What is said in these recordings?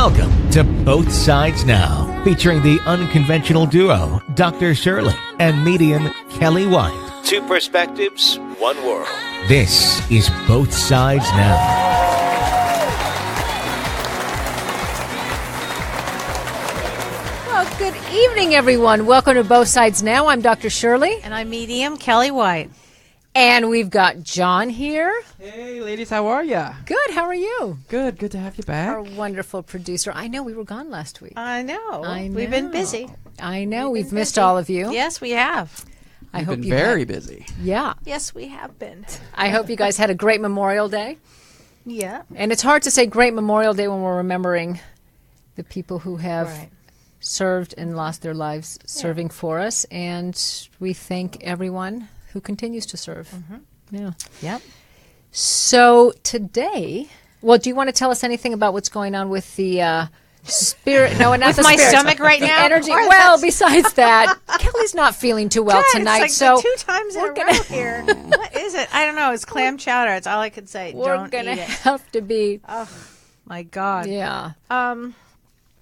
Welcome to Both Sides Now, featuring the unconventional duo, Dr. Shirley and medium Kelly White. Two perspectives, one world. This is Both Sides Now. Well, good evening, everyone. Welcome to Both Sides Now. I'm Dr. Shirley. And I'm medium Kelly White. And we've got John here. Hey, ladies, how are ya? Good. How are you? Good to have you back. Our wonderful producer. I know we were gone last week. I know. I know. We've been busy. I know. We've missed all of you. Yes, we have. I We've hope been you very had- busy. Yeah. Yes, we have been. I hope you guys had a great Memorial Day. Yeah. And it's hard to say great Memorial Day when we're remembering the people who have served and lost their lives serving for us. And we thank everyone who continues to serve. Mm-hmm. Yeah. Yep. So today, well, do you want to tell us anything about what's going on with the spirit? No, not With the my spirits. stomach right The now? energy. Or Well, that's- besides that, Kelly's not feeling too well God, tonight. it's like so the 2 times in a row here. What is it? I don't know. It's clam chowder. It's all I could say. we're Don't gonna eat it. have to be. Oh, my God. Yeah. Um.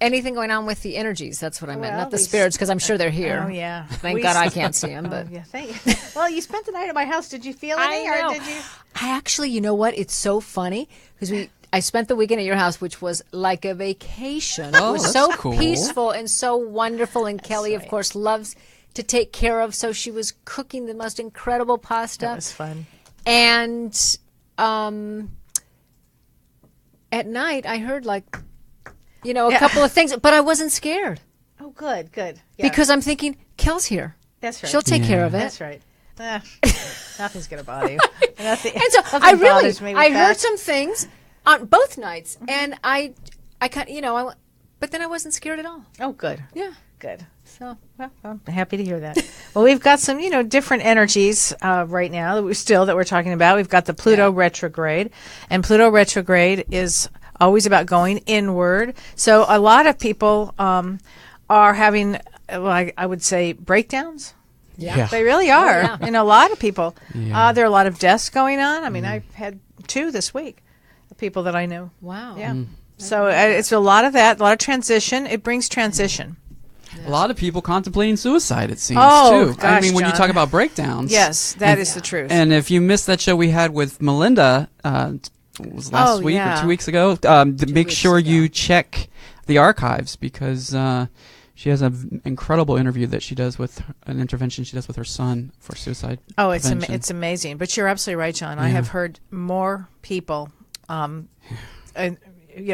Anything going on with the energies? That's what I meant, Well, not the we- spirits, because I'm sure they're here. Oh, yeah. Thank God I can't see them. But Yeah, thank you. Well, you spent the night at my house. Did you feel any? I know. Or did you? I actually, you know what? It's so funny because I spent the weekend at your house, which was like a vacation. It was that's so cool. peaceful and so wonderful. And Kelly, of course, loves to take care of. So she was cooking the most incredible pasta. That was fun. And at night, I heard a couple of things, but I wasn't scared Oh, good, good. Yeah. because I'm thinking, Kel's here. That's right. She'll take care of it. That's right. Nothing's gonna bother you. Nothing, And so nothing I really, bothers me with I that. heard some things on both nights, and I kind of, but then I wasn't scared at all. Oh, good. Yeah. Good. So Well, I'm happy to hear that. Well, we've got some, different energies right now that we're talking about. We've got the Pluto retrograde, and Pluto retrograde is always about going inward. So a lot of people are having, I would say, breakdowns. Yeah. They really are. yeah. And a lot of people. Yeah. There are a lot of deaths going on. I mean, I've had 2 this week, the people that I know. wow. Yeah. So it's a lot of that, a lot of transition. It brings transition. A lot of people contemplating suicide, it seems, Oh, too. I gosh, mean, when you John. talk about breakdowns. Yes, that is the truth. And if you missed that show we had with Melinda, it was last week yeah. or 2 weeks ago, make sure you check the archives because she has an incredible interview that she does with an intervention she does with her son for suicide. Oh, it's prevention. it's amazing. But you're absolutely right, John. I have heard more people,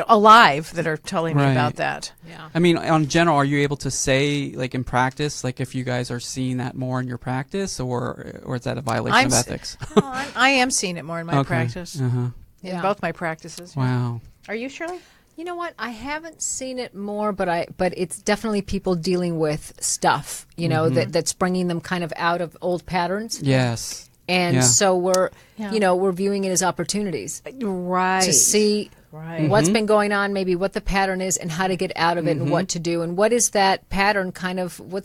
alive that are telling me Right. about that. Yeah. I mean, on general, are you able to say, like in practice, like if you guys are seeing that more in your practice, or is that a violation of ethics? I am seeing it more in my practice, Uh-huh. Yeah. in both my practices. Wow. Are you, Shirley? You know what? I haven't seen it more, but it's definitely people dealing with stuff, that's bringing them kind of out of old patterns. Yes. And Yeah. so we're, Yeah. we're viewing it as opportunities Right. to see Right. what's been going on, maybe what the pattern is and how to get out of it and what to do. And what is that pattern kind of, what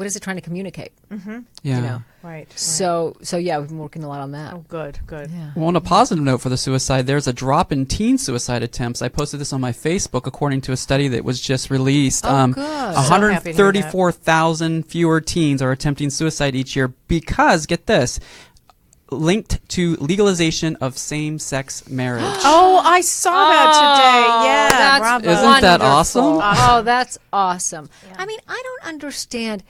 is it trying to communicate? Yeah. Right. So yeah, we've been working a lot on that. Oh, good. Good. Yeah. Well, on a positive note for the suicide, there's a drop in teen suicide attempts. I posted this on my Facebook according to a study that was just released. Oh, good. So happy to hear that. 134,000 fewer teens are attempting suicide each year because, get this, linked to legalization of same-sex marriage. Oh, I saw that today. Yeah. That's bravo. Isn't that wonderful. awesome? Oh, that's awesome. I mean, I don't understand.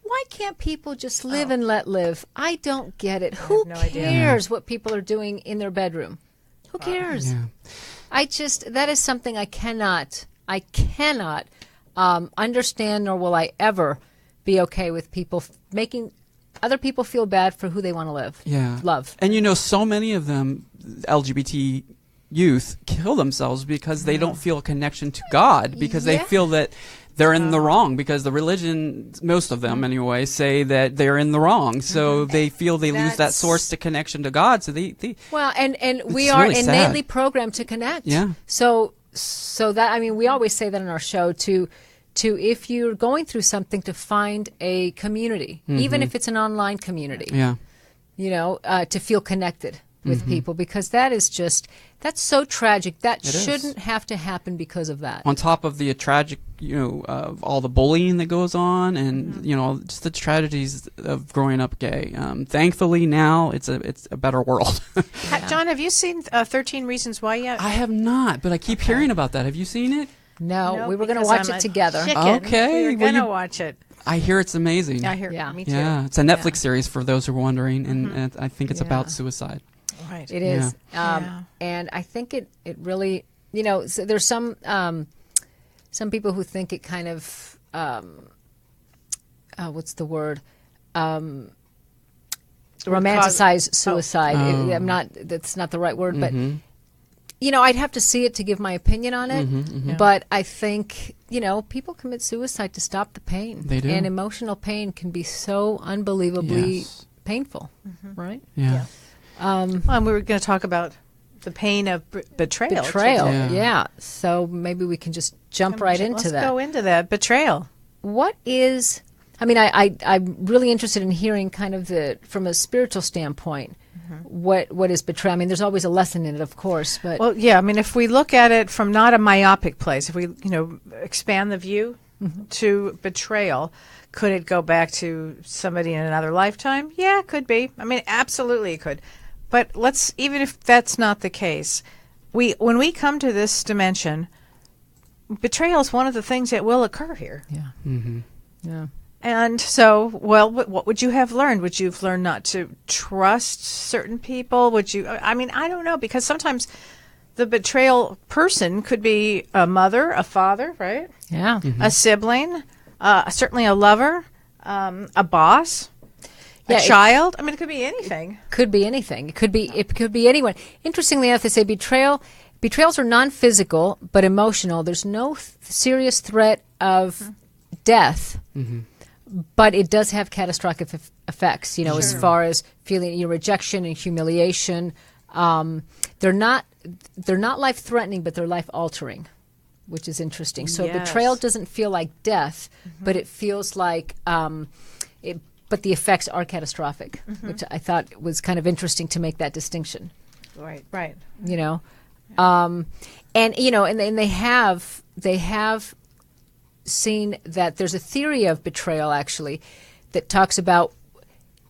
Why can't people just live and let live? I don't get it. Who no idea. cares what people are doing in their bedroom? Who cares? Yeah. That is something I cannot understand, nor will I ever be okay with people making other people feel bad for who they want to live. Yeah. Love. And so many of them, LGBT youth, kill themselves because they don't feel a connection to God, because they Yeah. feel that they're in the wrong, because the religion, most of them anyway, say that they're in the wrong. So they feel they lose that That's- source to connection to God. So they Well, and we It's are really sad. innately programmed to connect. Yeah. So that, I mean, we always say that in our show to if you're going through something, to find a community, even if it's an online community. yeah. To feel connected. with people, because that's so tragic. That It is. shouldn't have to happen because of that. On top of the tragic, of all the bullying that goes on, and just the tragedies of growing up gay. Thankfully, now it's a better world. John, have you seen 13 Reasons Why yet? I have not, but I keep hearing about that. Have you seen it? No, we were going to because watch I'm it a together. chicken. Okay, We were well, going to watch it. I hear it's amazing. I hear. Yeah. Me too. Yeah, it's a Netflix series for those who are wondering, and I think it's Yeah. about suicide. Right. It is. Yeah. And I think it really, so there's some people who think it kind of, what's the word? Romanticize suicide. That's not the right word, but I'd have to see it to give my opinion on it. But I think, people commit suicide to stop the pain. They do. And emotional pain can be so unbelievably Yes. painful, right? Yeah. Well, and we were going to talk about the pain of betrayal. Betrayal, Yeah. yeah. So maybe we can just jump right into Let's that. go into that. Betrayal. What is? I'm really interested in hearing kind of from a spiritual standpoint, what is betrayal? I mean, there's always a lesson in it, of course, but Well, yeah. I mean, if we look at it from not a myopic place, if we, expand the view to betrayal, could it go back to somebody in another lifetime? Yeah, it could be. I mean, absolutely it could. But even if that's not the case, when we come to this dimension, betrayal is one of the things that will occur here. yeah, yeah. And so, what would you have learned? Would you have learned not to trust certain people? Would you? I mean, I don't know, because sometimes the betrayal person could be a mother, a father, right? Yeah. A sibling, certainly a lover, a boss, Yeah, a child. I mean, it could be anything. Could be anything. It could be anyone. Interestingly enough, they say betrayals are non-physical but emotional. There's no serious threat of death, but it does have catastrophic effects. As far as feeling your rejection and humiliation. They're not life-threatening, but they're life-altering, which is interesting. So Yes. betrayal doesn't feel like death, but it feels like but the effects are catastrophic, which I thought was kind of interesting to make that distinction. Right. And they have seen that there's a theory of betrayal actually that talks about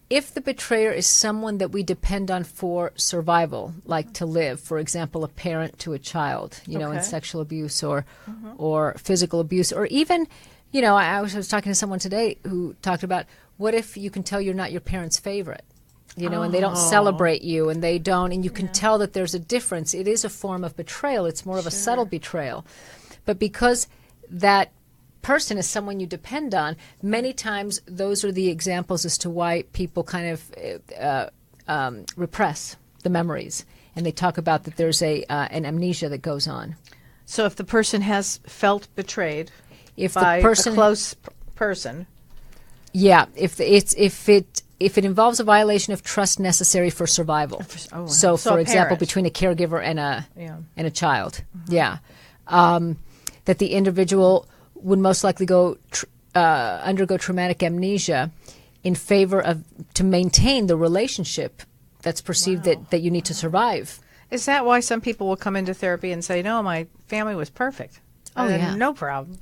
if the betrayer is someone that we depend on for survival, like to live, for example, a parent to a child, in sexual abuse or physical abuse, or even, I was talking to someone today who talked about, what if you can tell you're not your parent's favorite, and they don't celebrate you, and they don't, and you can tell that there's a difference. It is a form of betrayal. It's more of a subtle betrayal. But because that person is someone you depend on, many times those are the examples as to why people kind of repress the memories. And they talk about that there's an amnesia that goes on. So if the person has felt betrayed If by the person, a close person, yeah, if it involves a violation of trust necessary for survival. wow. So, So for a example, parent. between a caregiver and a child, Mm-hmm. that the individual would most likely undergo traumatic amnesia in favor of to maintain the relationship that's perceived that you need to survive. is that why some people will come into therapy and say, "No, my family was perfect. Oh, yeah. No problem."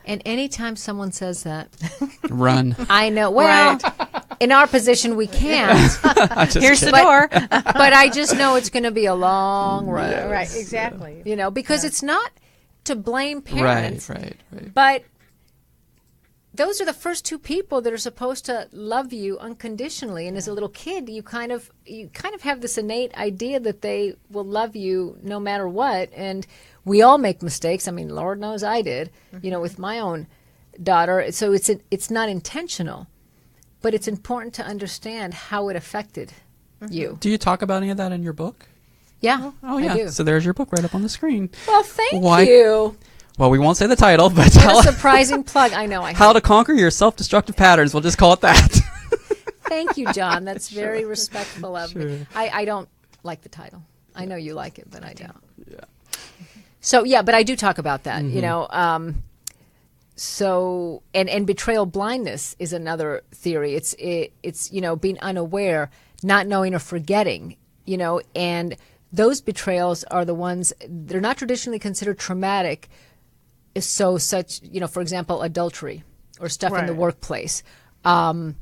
And anytime someone says that, Run. I know. Well, in our position, we can't. Here's the door. But I just know it's going to be a long road. Right, exactly. Because it's not to blame parents. Right. But those are the first two people that are supposed to love you unconditionally. And as a little kid, you kind of have this innate idea that they will love you no matter what. And we all make mistakes. I mean, Lord knows I did, with my own daughter. So it's not intentional, but it's important to understand how it affected you. Do you talk about any of that in your book? Yeah. Oh, yeah. I do. So there's your book right up on the screen. Well, thank Why- you. Well, we won't say the title, but What a surprising plug. I know. How to Conquer Your Self-Destructive Patterns. We'll just call it that. Thank you, John. That's very respectful of me. Sure. I don't like the title. I know you like it, but I don't. Yeah. So, but I do talk about that, So, and betrayal blindness is another theory. It's being unaware, not knowing or forgetting. and those betrayals are the ones, they're not traditionally considered traumatic. So such, for example, adultery or stuff in the workplace. And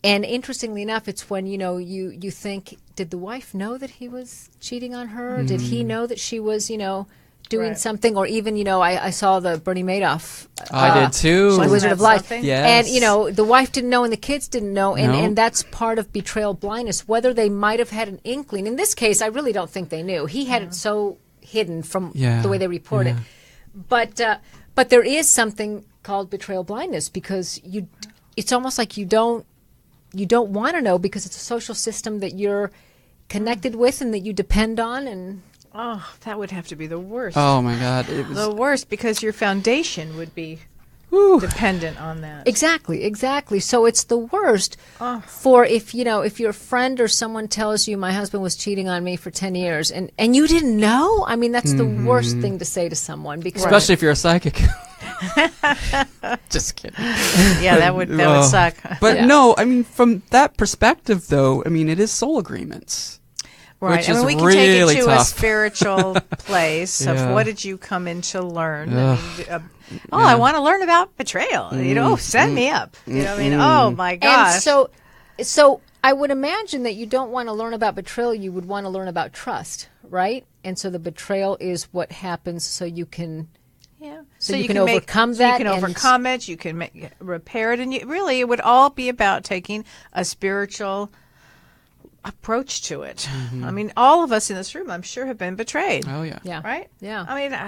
interestingly enough, it's when, you think, did the wife know that he was cheating on her? Did he know that she was, doing something? Or even, I saw the Bernie Madoff. I did too. The Wizard of Life. Yes. And, the wife didn't know and the kids didn't know. And that's part of betrayal blindness, whether they might have had an inkling. In this case, I really don't think they knew. He had it so hidden from the way they report it. But there is something called betrayal blindness, because it's almost like you don't want to know, because it's a social system that you're connected with and that you depend on. And that would have to be the worst. Oh my God, it was the worst, because your foundation would be dependent on that. Exactly. So it's the worst for if your friend or someone tells you, my husband was cheating on me for 10 years and you didn't know. I mean, that's the worst thing to say to someone, because especially if you're a psychic. Just kidding. Yeah, that would suck. But no, I mean, from that perspective, though, I mean, it is soul agreements. Right. Which is we can really take it to tough. a spiritual place of what did you come in to learn? I want to learn about betrayal. Send me up. Oh my gosh. And so I would imagine that you don't want to learn about betrayal. You would want to learn about trust, right? And so the betrayal is what happens, so you can. Yeah. So you can overcome that. You can overcome it. You can repair it, and it would all be about taking a spiritual approach to it. I mean, all of us in this room, I'm sure, have been betrayed. Oh yeah. Yeah. Right? Yeah. I mean,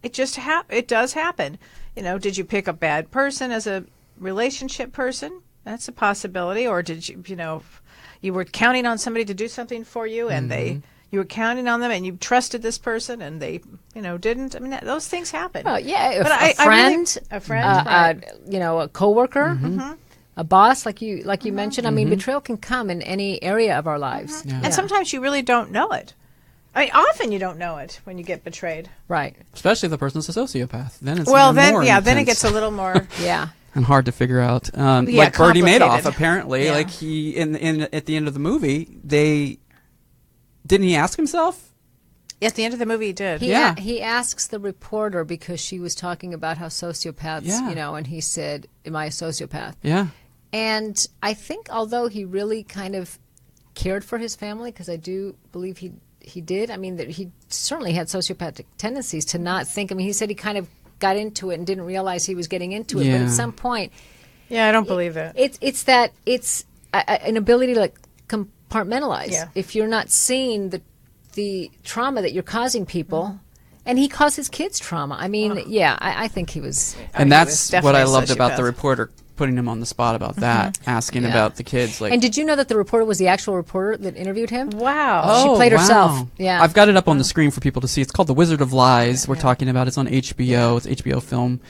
it just it does happen. Did you pick a bad person as a relationship person? That's a possibility. Or did you were counting on somebody to do something for you, and you were counting on them, and you trusted this person, and they, didn't. I mean, those things happen. Well, yeah. But a friend, right. A coworker, a boss, like you mentioned. I mean, betrayal can come in any area of our lives. Yeah. And sometimes you really don't know it. I mean, often you don't know it when you get betrayed. Right. Especially if the person's a sociopath. Then it's then intense. it gets a little more. Yeah. And hard to figure out. Like Bernie Madoff, complicated. apparently, like he in at the end of the movie, didn't he ask himself? At the end of the movie, he did. He asks the reporter, because she was talking about how sociopaths, and he said, "Am I a sociopath?" Yeah. And I think, although he really kind of cared for his family, because I do believe he did. I mean, that he certainly had sociopathic tendencies to not think. I mean, he said he kind of got into it and didn't realize he was getting into it. Yeah. But at some point, I don't believe that. It's an ability to compartmentalize. Yeah. If you're not seeing the trauma that you're causing people, and he caused his kids trauma. I mean, I think he was. And that's what I loved about the reporter, putting him on the spot about that, asking about the kids. And did you know that the reporter was the actual reporter that interviewed him? Wow. She played herself. Yeah. I've got it up on the screen for people to see. It's called The Wizard of Lies. We're talking about it's on HBO. It's an HBO film.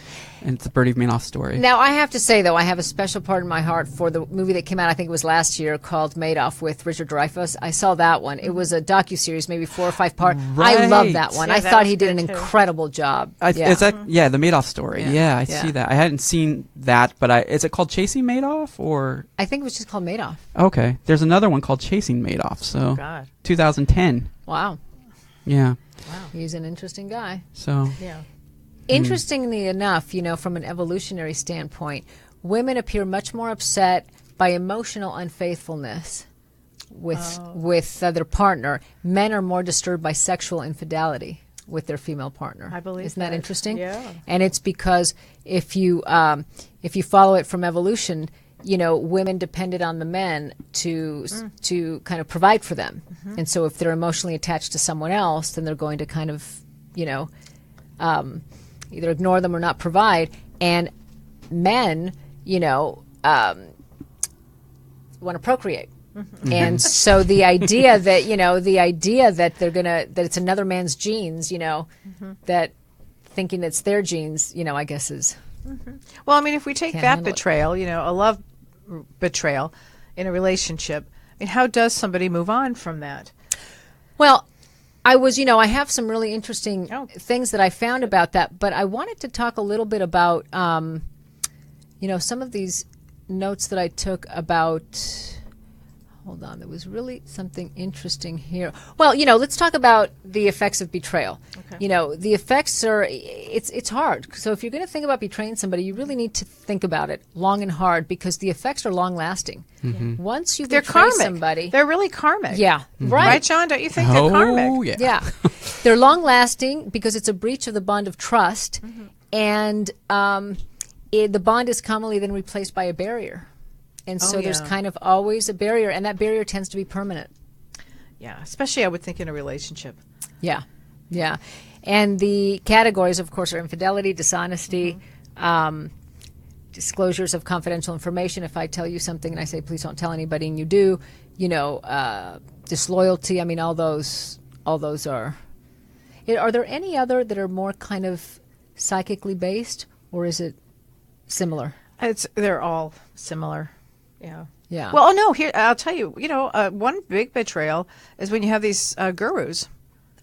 And it's a Bernie Madoff story. Now, I have to say, though, I have a special part in my heart for the movie that came out, I think it was last year, called Madoff with Richard Dreyfuss. I saw that one. It was a docuseries, maybe 4 or 5 part. Right. I love that one. Yeah, I that thought was he did an good, too. incredible job. Is that the Madoff story? Yeah, I Yeah. see that. I hadn't seen that, but is it called Chasing Madoff or? I think it was just called Madoff. Okay, there's another one called Chasing Madoff. So, God. 2010. Wow. Yeah. He's an interesting guy. So. Yeah. Interestingly enough, from an evolutionary standpoint, women appear much more upset by emotional unfaithfulness with their partner. Men are more disturbed by sexual infidelity with their female partner. I believe Isn't that interesting? Yeah. And it's because if you follow it from evolution, women depended on the men to kind of provide for them. And so if they're emotionally attached to someone else, then they're going to kind of, either ignore them or not provide. And men, want to procreate. And so the idea that that it's another man's genes, that thinking it's their genes, I guess is. Well, I mean, if we take Can't that handle it. betrayal, a love betrayal in a relationship, I mean, how does somebody move on from that? Well, I have some really interesting things that I found about that, but I wanted to talk a little bit about, some of these notes that I took about, hold on. There was really something interesting here. Well, let's talk about the effects of betrayal. Okay. The effects are, it's hard. So if you're going to think about betraying somebody, you really need to think about it long and hard, because the effects are long lasting. Mm-hmm. Once you They're betray karmic. somebody. They're really karmic. Yeah, right. Right, John? Don't you think they're karmic? Yeah. Yeah. They're long lasting because it's a breach of the bond of trust. And the bond is commonly then replaced by a barrier. And so there's kind of always a barrier, and that barrier tends to be permanent. Yeah, especially I would think in a relationship. Yeah, yeah. And the categories, of course, are infidelity, dishonesty, disclosures of confidential information. If I tell you something and I say, please don't tell anybody, and you do, disloyalty. I mean, all those are. Are there any other that are more kind of psychically based, or is it similar? They're all similar. Yeah. Yeah. Well, no, here, I'll tell you, one big betrayal is when you have these gurus.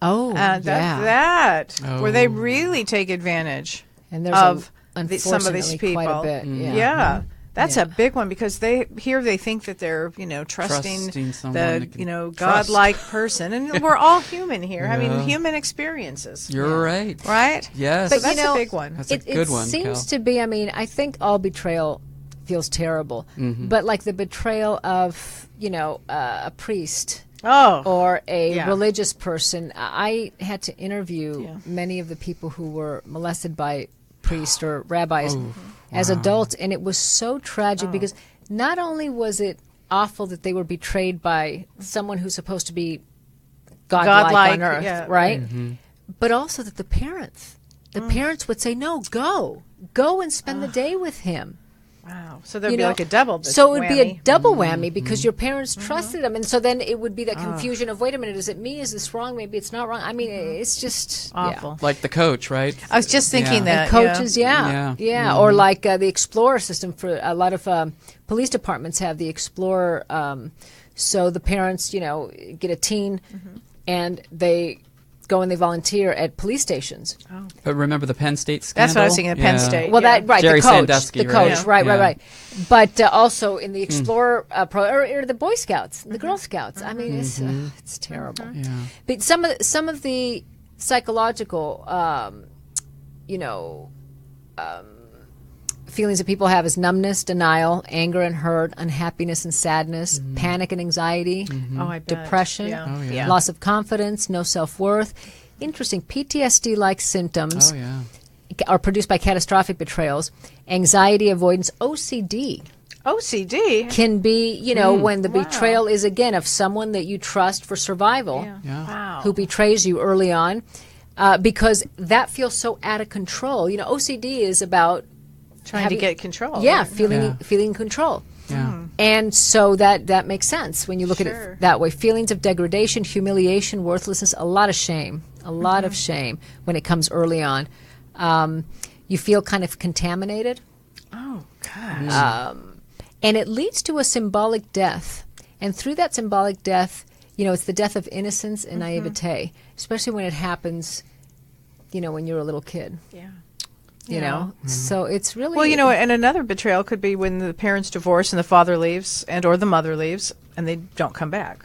Oh, Where they really take advantage and there's of some of these people. quite a bit. Yeah. Yeah. That's Yeah. a big one, because they think that they're, trusting someone the, godlike person. And we're all human here, having human experiences. You're right. Right? Yes. So But, that's a big one. That's a good one, It seems Cal. to be, I think all betrayal feels terrible. Mm-hmm. But like the betrayal of, a priest Oh. or a Yeah. religious person. I had to interview many of the people who were molested by priests or rabbis as adults, and it was so tragic because not only was it awful that they were betrayed by someone who's supposed to be godlike on earth, right? But also that the parents would say, no, go and spend the day with him. Wow. So there'd be like a double So it would be a whammy. double whammy because your parents trusted them. And so then it would be that confusion of, wait a minute, is it me? Is this wrong? Maybe it's not wrong. I mean, it's just Awful. Like the coach, right? I was just thinking Yeah. that. Coaches, Yeah. Or like the Explorer system for a lot of police departments have the Explorer. So the parents, get a teen and they go and they volunteer at police stations. But remember the Penn State scandal? That's what I was thinking of Penn State. Well, Yeah. that right, Jerry the coach, Sandusky, the right? coach, Yeah. right. But also in the Explorer or the Boy Scouts, the Girl Scouts. I mean, it's terrible. Yeah. But some of the psychological, feelings that people have is numbness, denial, anger and hurt, unhappiness and sadness, panic and anxiety, Oh, I bet. depression, Yeah. Oh, yeah. loss of confidence, no self-worth. Interesting, PTSD-like symptoms Oh, yeah. are produced by catastrophic betrayals. Anxiety, avoidance, OCD OCD. can be, when the betrayal is, again, of someone that you trust for survival Yeah. Wow. who betrays you early on because that feels so out of control. OCD is about Trying to get control. Yeah, right? feeling in control. Yeah. And so that makes sense when you look at Sure. it that way. Feelings of degradation, humiliation, worthlessness, a lot of shame. A lot of shame when it comes early on. You feel kind of contaminated. Oh, gosh. And it leads to a symbolic death. And through that symbolic death, it's the death of innocence and naivete, especially when it happens, when you're a little kid. Yeah. So it's really Well, and another betrayal could be when the parents divorce and the father leaves or the mother leaves and they don't come back.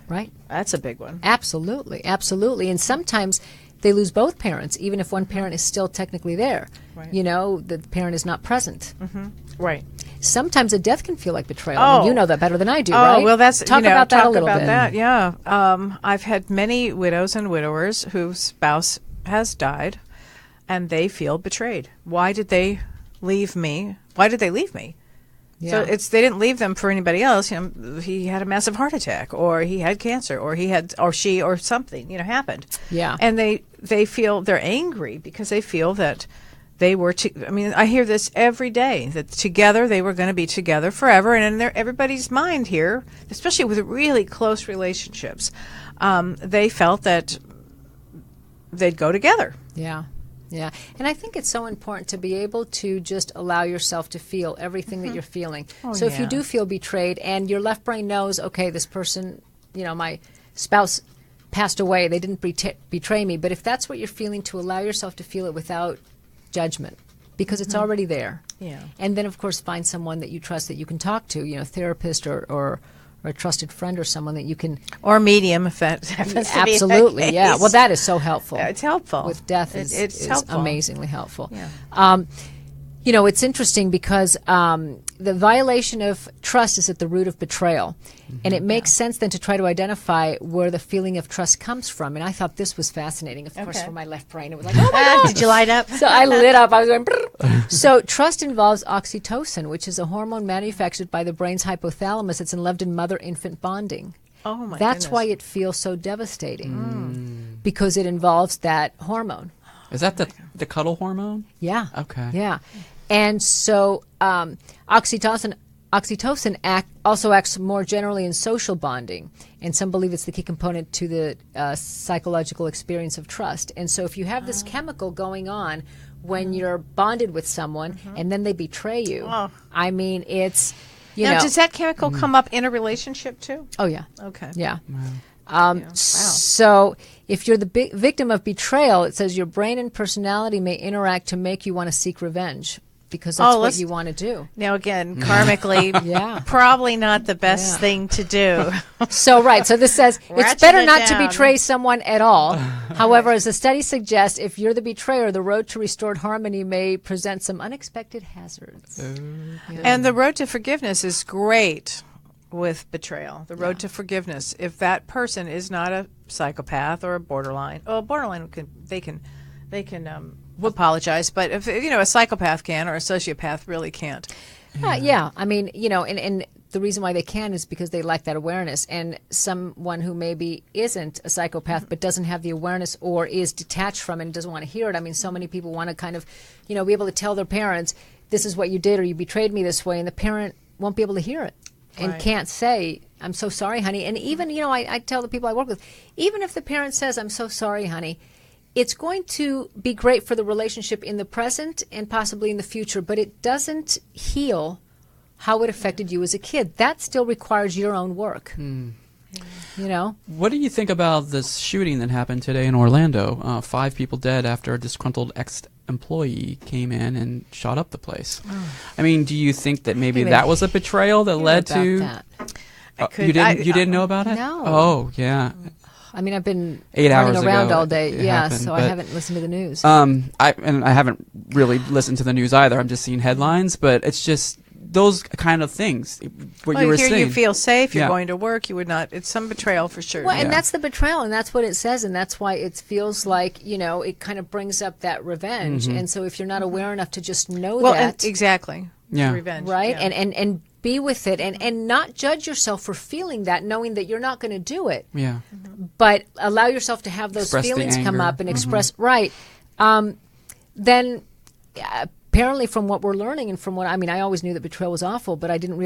right. That's a big one. Absolutely. And sometimes they lose both parents, even if one parent is still technically there. Right. The parent is not present. Right. Sometimes a death can feel like betrayal. I mean, you know that better than I do, right? Oh, well, that's talk about that a little bit. That, yeah. I've had many widows and widowers whose spouse has died, and they feel betrayed. Why did they leave me? Why did they leave me? Yeah. So they didn't leave them for anybody else. He had a massive heart attack, or he had cancer, or she, or something, happened. Yeah. And they feel they're angry because they feel that they were. I hear this every day that together they were going to be together forever, and in everybody's mind here, especially with really close relationships, they felt that they'd go together. Yeah. Yeah. And I think it's so important to be able to just allow yourself to feel everything that you're feeling. So if you yeah. do feel betrayed and your left brain knows, okay, this person, my spouse passed away, they didn't betray me. But if that's what you're feeling, to allow yourself to feel it without judgment, because it's already there. Yeah. And then, of course, find someone that you trust that you can talk to, therapist or or a trusted friend or someone that you can. Or medium, if that happens to be the Absolutely, yeah. case. Well, that is so helpful. It's helpful. With death It's is helpful. amazingly helpful. Yeah. It's interesting because the violation of trust is at the root of betrayal. And it makes sense then to try to identify where the feeling of trust comes from. And I thought this was fascinating, of course, for my left brain. It was like, oh my God. Did you light up? So I lit up. I was going, brrr. So trust involves oxytocin, which is a hormone manufactured by the brain's hypothalamus. It's involved in mother-infant bonding. Oh, my That's goodness. why it feels so devastating, because it involves that hormone. Is that the cuddle hormone? Yeah. Okay. Yeah. And so oxytocin also acts more generally in social bonding, and some believe it's the key component to the psychological experience of trust. And so if you have this chemical going on when you're bonded with someone and then they betray you, I mean, it's, Now, does that chemical come up in a relationship too? oh, yeah. Okay. Yeah. Wow. So if you're the victim of betrayal, it says your brain and personality may interact to make you want to seek revenge, because that's what you want to do. Now, again, karmically, Yeah. probably not the best thing to do. So this says it's Ratchet better it not to down. betray someone at all. However, as the study suggests, if you're the betrayer, the road to restored harmony may present some unexpected hazards. And the road to forgiveness is great with betrayal. The road to forgiveness. If that person is not a psychopath or a borderline, they can apologize. But if a psychopath can, or a sociopath really can't. Yeah. I mean, and the reason why they can is because they lack that awareness. And someone who maybe isn't a psychopath but doesn't have the awareness or is detached from it and doesn't want to hear it. I mean, so many people want to kind of, be able to tell their parents, this is what you did, or you betrayed me this way, and the parent won't be able to hear it and can't say, I'm so sorry, honey. And even, I tell the people I work with, even if the parent says, I'm so sorry, honey, it's going to be great for the relationship in the present and possibly in the future, but it doesn't heal how it affected you as a kid. That still requires your own work. What do you think about this shooting that happened today in Orlando? 5 people dead after a disgruntled ex-employee came in and shot up the place. I mean, do you think that maybe that was a betrayal that led to... That. You didn't know about it? No. Oh, yeah. I mean, I've been 8 hours running around ago all day, it yeah, happened, so I but, haven't listened to the news. I haven't really listened to the news either. I'm just seeing headlines, but it's just those kind of things. What you were saying. You feel safe. You're going to work. You would not. It's some betrayal for sure. Well, and that's the betrayal, and that's what it says, and that's why it feels like it kind of brings up that revenge. And so if you're not aware enough to just know that, exactly, yeah, revenge, right, yeah. and be with it, and not judge yourself for feeling that, knowing that you're not going to do it. Yeah. But allow yourself to have those Express the feelings come anger. up and express then. Apparently, from what we're learning and from what I always knew that betrayal was awful, but I didn't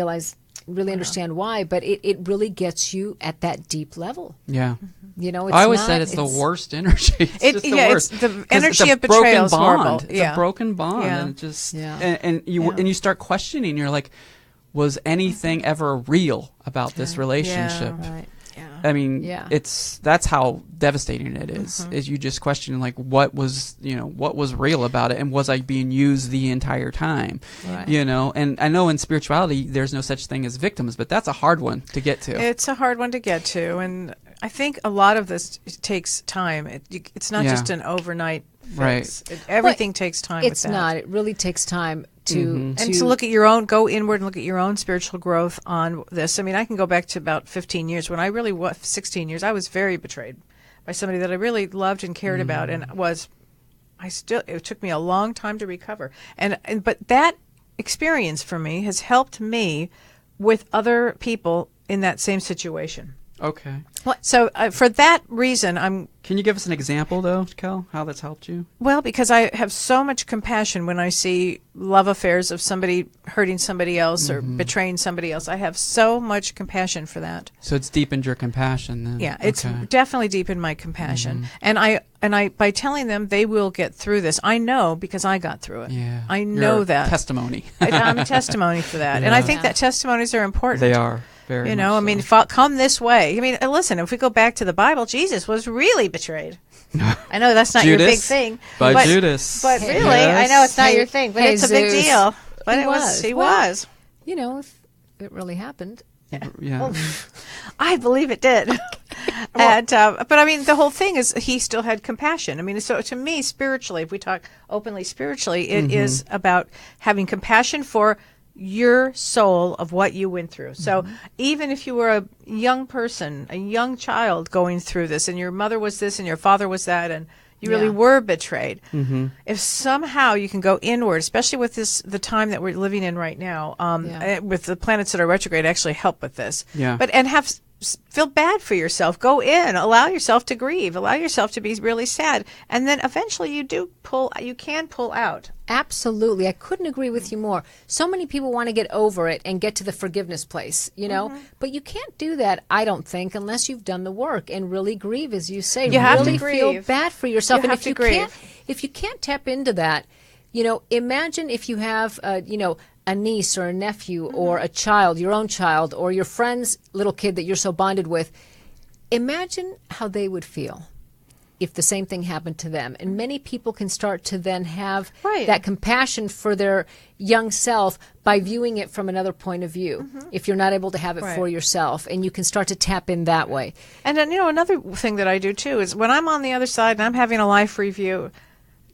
understand why. But it really gets you at that deep level. Yeah. It's I always said it's the worst energy. It's just the worst. It's the 'Cause energy it's a of betrayal is broken horrible. bond. It's a broken bond, Yeah. and it just Yeah. and you start questioning. You're like, was anything ever real about this relationship? Right. Yeah. I mean, Yeah. that's how devastating it is. Is you just question like what was real about it, and was I being used the entire time? Right. And I know in spirituality there's no such thing as victims, but that's a hard one to get to. It's a hard one to get to, and I think a lot of this takes time. It's not just an overnight fix. Right. Everything takes time. It's with that. not. It really takes time to And to look at your own, go inward and look at your own spiritual growth on this. I mean, I can go back to about 15 years when I really was 16 years. I was very betrayed by somebody that I really loved and cared about, and it took me a long time to recover. But that experience for me has helped me with other people in that same situation. Okay. So for that reason, Can you give us an example, though, Kel, how that's helped you? Well, because I have so much compassion when I see love affairs of somebody hurting somebody else or betraying somebody else. I have so much compassion for that. So it's deepened your compassion then. Yeah, it's Okay. definitely deepened my compassion. And I by telling them they will get through this, I know because I got through it. Yeah. I know You're a that. testimony. I'm a testimony for that. And I think that testimonies are important. They are. Very much I mean, so. come this way. I mean, listen, if we go back to the Bible, Jesus was really betrayed. I know that's not your big Judas? thing. By Judas. But really, Yes. I know it's not your thing, but it's a big Jesus. deal. But He he was. was. If it really happened. Yeah. I believe it did. And but I mean, the whole thing is he still had compassion. I mean, so to me, spiritually, if we talk openly spiritually, it is about having compassion for your soul of what you went through. So even if you were a young person, a young child going through this, and your mother was this and your father was that, and you really were betrayed. If somehow you can go inward, especially with the time that we're living in right now, with the planets that are retrograde, actually help with this. Yeah. But and feel bad for yourself. Go in, allow yourself to grieve, allow yourself to be really sad, and then eventually you can pull out. Absolutely. I couldn't agree with you more. So many people want to get over it and get to the forgiveness place, but you can't do that, I don't think, unless you've done the work and really grieve, as you say. You have really to grieve. Feel bad for yourself. You have to grieve. If you can't tap into that, imagine if you have, a niece or a nephew or a child, your own child, or your friend's little kid that you're so bonded with. Imagine how they would feel if the same thing happened to them. And many people can start to then have that compassion for their young self by viewing it from another point of view, if you're not able to have it for yourself. And you can start to tap in that way. And then, another thing that I do too is when I'm on the other side and I'm having a life review,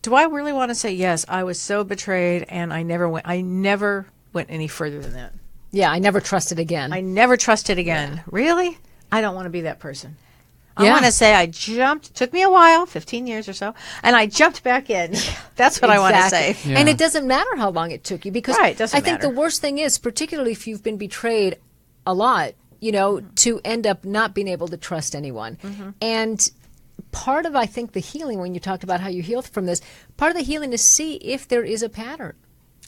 do I really want to say, yes, I was so betrayed and I never went any further than that? Yeah, I never trusted again. I never trusted again. Yeah. Really? I don't want to be that person. I want to say I jumped. Took me a while, 15 years or so, and I jumped back in. That's what I want to say. Yeah. And it doesn't matter how long it took you, because I think the worst thing is, particularly if you've been betrayed a lot, to end up not being able to trust anyone. And part of, I think, the healing, when you talked about how you healed from this, part of the healing is see if there is a pattern.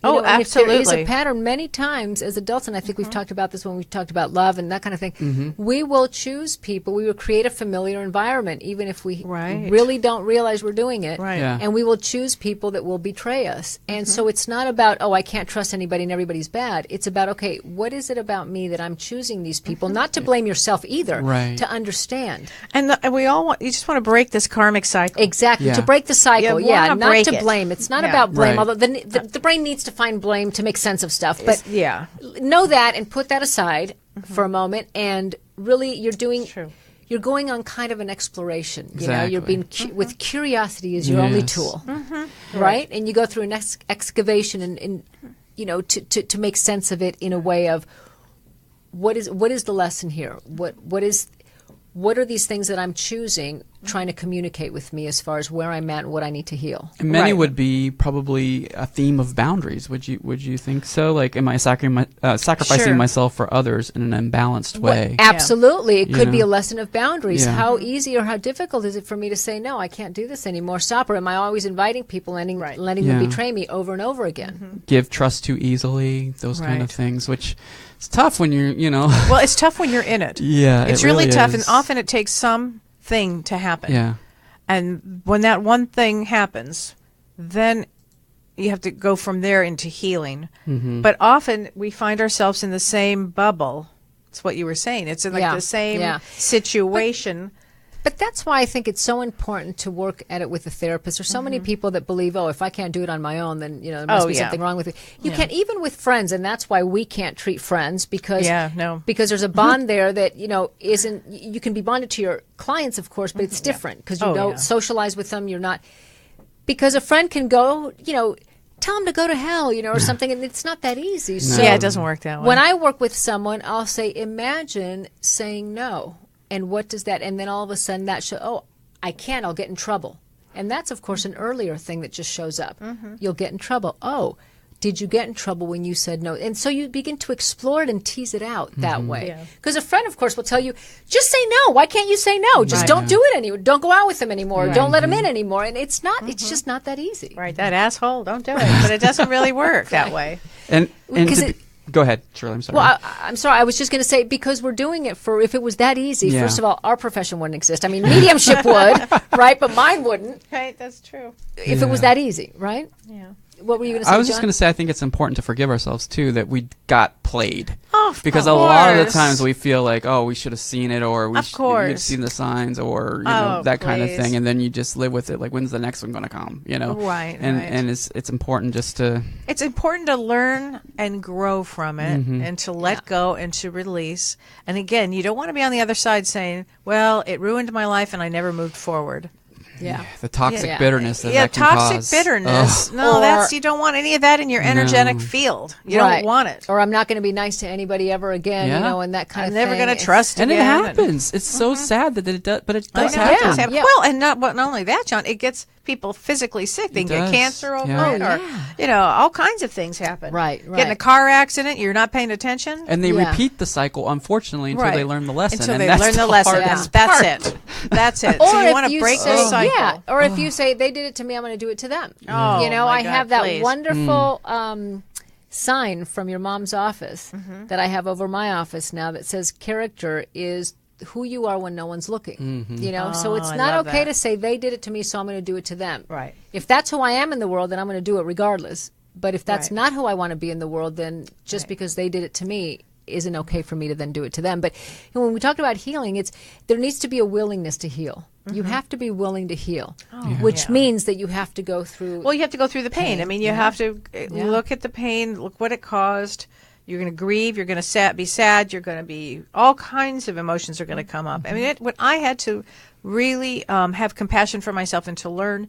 Absolutely. If there is a pattern, many times as adults, and I think we've talked about this when we've talked about love and that kind of thing, we will choose people, we will create a familiar environment, even if we really don't realize we're doing it, and we will choose people that will betray us. And so it's not about, I can't trust anybody and everybody's bad. It's about, okay, what is it about me that I'm choosing these people? Not to blame yourself either, to understand. And you just want to break this karmic cycle. Exactly, to break the cycle, not to blame. It's not about blame, although the brain needs to find blame to make sense of stuff, but know that and put that aside for a moment, and really you're going on kind of an exploration. You're being with curiosity is your only tool, right? And you go through an excavation and to make sense of it in a way of what is the lesson here? What are these things that I'm choosing trying to communicate with me as far as where I'm at and what I need to heal? And many would be probably a theme of boundaries. Would you think so? Like, am I sacrificing myself for others in an imbalanced way? Absolutely. It could be a lesson of boundaries. How easy or how difficult is it for me to say, no, I can't do this anymore, stop? Or am I always inviting people and letting them betray me over and over again? Give trust too easily, those kind of things, which... It's tough when you're, Well, it's tough when you're in it. Yeah, it's really tough, and often it takes something to happen. Yeah. And when that one thing happens, then you have to go from there into healing. But often we find ourselves in the same bubble. It's what you were saying. It's in the same situation. But that's why I think it's so important to work at it with a therapist. There's so many people that believe, if I can't do it on my own, then there must be something wrong with it. You can't, even with friends, and that's why we can't treat friends, because there's a bond there that isn't. You can be bonded to your clients, of course, but it's different because you don't socialize with them. You're not, because a friend can go, tell them to go to hell, or something, and it's not that easy. No. So it doesn't work that way. When I work with someone, I'll say, imagine saying no. And what does that, and then all of a sudden that I can't, I'll get in trouble. And that's, of course, an earlier thing that just shows up. You'll get in trouble. Did you get in trouble when you said no? And so you begin to explore it and tease it out that way. Because a friend, of course, will tell you, just say no. Why can't you say no? Just don't do it anymore. Don't go out with them anymore. Don't let them in anymore. And it's not, it's just not that easy. Right, that asshole, don't do it. But it doesn't really work that way. Go ahead, Shirley. I'm sorry. Well, I'm sorry. I was just going to say, because we're doing it if it was that easy, first of all, our profession wouldn't exist. I mean, mediumship would, right? But mine wouldn't. Right, that's true. If it was that easy, right? Yeah. What were you going to say, I was just going to say, I think it's important to forgive ourselves, too, that we got played. because a lot of the times we feel like, oh, we should have seen it, or we should have seen the signs, or that kind of thing, and then you just live with it. Like, when's the next one going to come? Right. And it's important just to. It's important to learn and grow from it, and to let go and to release. And again, you don't want to be on the other side saying, "Well, it ruined my life, and I never moved forward." Yeah. The toxic bitterness that can toxic cause. bitterness. No, you don't want any of that in your energetic field. You don't want it. Or I'm not going to be nice to anybody ever again, and that kind of thing. I'm never going to trust and again. And it happens. It's so sad that it does, but it does happen. Yeah. Well, and not only that, John, it gets people physically sick. They can get cancer over it, or all kinds of things happen. Right. Get in a car accident, you're not paying attention, and they repeat the cycle, unfortunately, until they learn the lesson. Until they learn the lesson. That's it. That's it. So you want to break the cycle. Yeah. Or if you say they did it to me, I'm going to do it to them. Oh, I have that wonderful sign from your mom's office that I have over my office now that says character is who you are when no one's looking. So it's not okay to say they did it to me, so I'm going to do it to them. Right. If that's who I am in the world, then I'm going to do it regardless. But if that's not who I want to be in the world, then just because they did it to me isn't okay for me to then do it to them. But when we talked about healing, there needs to be a willingness to heal. You have to be willing to heal, which means that you have to go through. Well, you have to go through the pain. I mean, you have to look at the pain, look what it caused. You're going to grieve. You're going to be sad. You're going to be all kinds of emotions are going to come up. I mean, when I had to really have compassion for myself and to learn.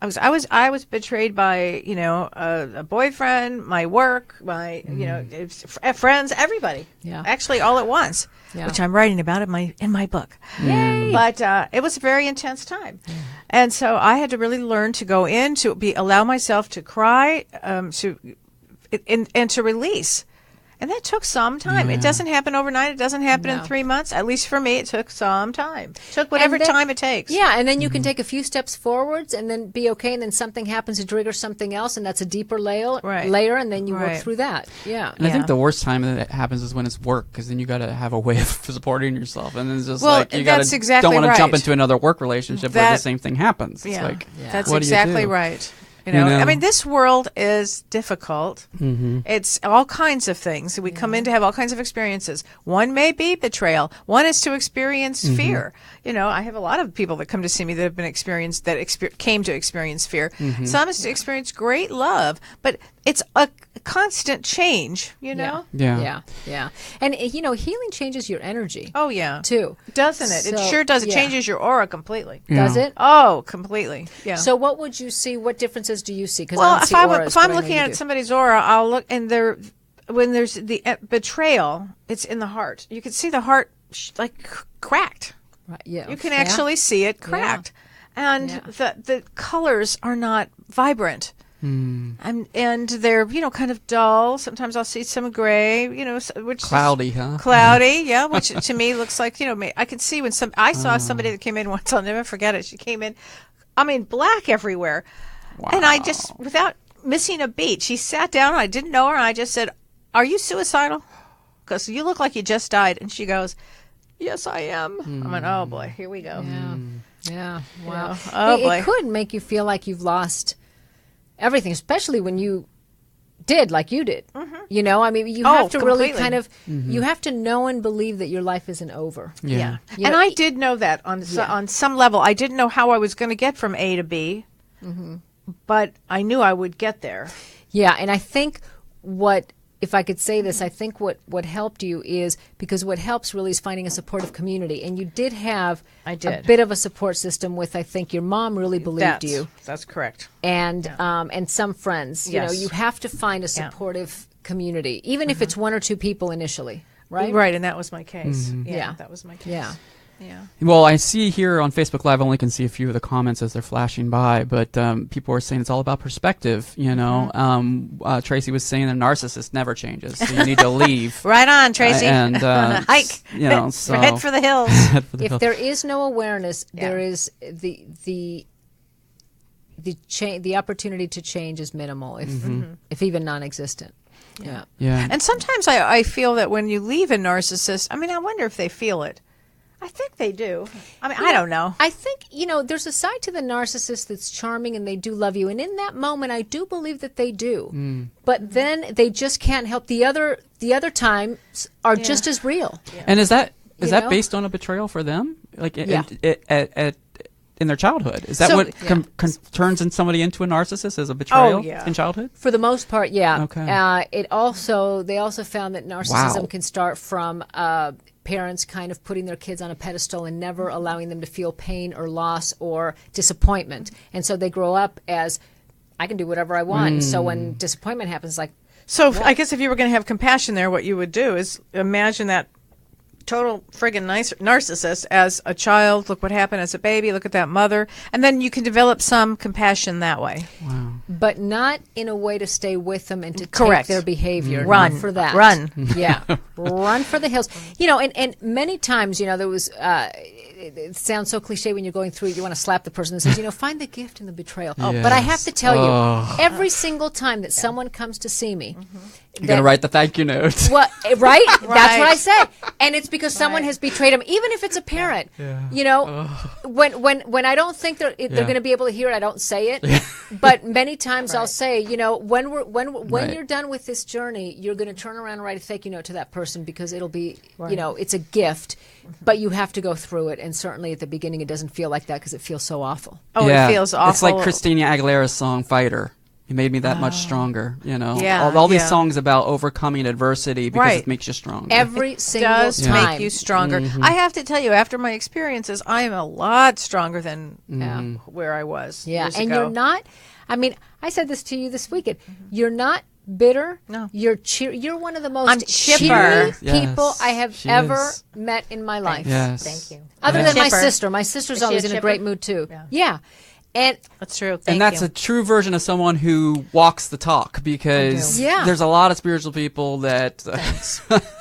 I was betrayed by a boyfriend, my work, my friends, everybody. Yeah. Actually, all at once, which I'm writing about in my book. Yay. But it was a very intense time, and so I had to really learn to go in allow myself to cry, and to release. And that took some time. It doesn't happen overnight. It doesn't happen in 3 months. At least for me, it took some time. It took whatever time it takes. Yeah, and then you can take a few steps forwards and then be okay, and then something happens to trigger something else, and that's a deeper layer, and then you work through that. Yeah. And I think the worst time that it happens is when it's work, because then you got to have a way of supporting yourself. And then it's just like, you got to don't want to jump into another work relationship where the same thing happens. It's like, that's exactly right. I mean, this world is difficult. It's all kinds of things. We come in to have all kinds of experiences. One may be betrayal. One is to experience fear. I have a lot of people that come to see me that have been came to experience fear. Some has to experience great love, but it's a constant change. Yeah. And healing changes your energy. Oh yeah, too, doesn't it? It sure does. It changes your aura completely. Does it? Oh, completely. Yeah. So what would you see? What differences do you see? Well, if I'm looking at somebody's aura, I'll look, and when there's the betrayal, it's in the heart. You can see the heart like cracked. Right. Yeah. You can actually see it cracked, and the colors are not vibrant. And they're kind of dull. Sometimes I'll see some gray, which cloudy, cloudy, which to me looks like I could see when I saw somebody that came in once. I'll never forget it. She came in, black everywhere, and I just, without missing a beat, she sat down. I didn't know her, and I just said, "Are you suicidal? Because you look like you just died." And she goes, "Yes, I am." I went, "Oh boy, here we go." Yeah. Wow. Oh boy. It could make you feel like you've lost everything, especially when you did like you did. You have to really kind of you have to know and believe that your life isn't over. And I did know that on some level. I didn't know how I was going to get from A to B, but I knew I would get there. Yeah, and I think if I could say this, I think what helped you is, because what helps really is finding a supportive community. And you did have a bit of a support system with, I think, your mom really believed you. That's correct. And some friends. You have to find a supportive community, even if it's one or two people initially, right? Right, and that was my case. That was my case. Yeah. Yeah. Well, I see here on Facebook Live, I only can see a few of the comments as they're flashing by, but people are saying it's all about perspective. Tracy was saying a narcissist never changes, so you need to leave. Right on, Tracy. And hike. So head for the hills. If there is no awareness, there is the opportunity to change is minimal, if even non-existent. Yeah. And sometimes I feel that when you leave a narcissist, I wonder if they feel it. I think they do. I mean, I don't know. I think, there's a side to the narcissist that's charming and they do love you. And in that moment, I do believe that they do. But then they just can't help the other times are just as real. Yeah. And is that based on a betrayal for them? Like in their childhood? Is that what turns somebody into a narcissist, as a betrayal in childhood? For the most part, yeah. Okay. They also found that narcissism can start from parents kind of putting their kids on a pedestal and never allowing them to feel pain or loss or disappointment. And so they grow up as, I can do whatever I want. So when disappointment happens, like... So I guess if you were going to have compassion there, what you would do is imagine that total friggin' narcissist as a child. Look what happened as a baby. Look at that mother. And then you can develop some compassion that way. Wow. But not in a way to stay with them and to Correct. take their behavior. Run Not for that. Run. Yeah. Run for the hills. And many times, there was... it sounds so cliche when you're going through it. You want to slap the person that says, find the gift in the betrayal. Yes. But I have to tell you, every single time that someone comes to see me, you're going to write the thank you note. Well, right? That's what I say. And it's because someone has betrayed them, even if it's a parent. When I don't think they're going to be able to hear it, I don't say it. But many times I'll say, when you're done with this journey, you're going to turn around and write a thank you note to that person, because it'll be, it's a gift, but you have to go through it. And certainly at the beginning, it doesn't feel like that because it feels so awful. Oh, it feels awful. It's like Christina Aguilera's song "Fighter." You made me that much stronger. Yeah, all these songs about overcoming adversity because it makes you stronger. Every single does time. make you stronger. I have to tell you, after my experiences, I am a lot stronger than where I was. years and ago. you're not. I mean, I said this to you this weekend. You're not bitter. No. You're you're one of the most I'm chipper. cheery Yes, people I have she ever is. met in my life. Yes. Thank you. Other I'm than my chipper. sister. My sister's Is she always a in a chipper? great mood too. Yeah. And That's true. And that's a true version of someone who walks the talk, because Yeah. there's a lot of spiritual people that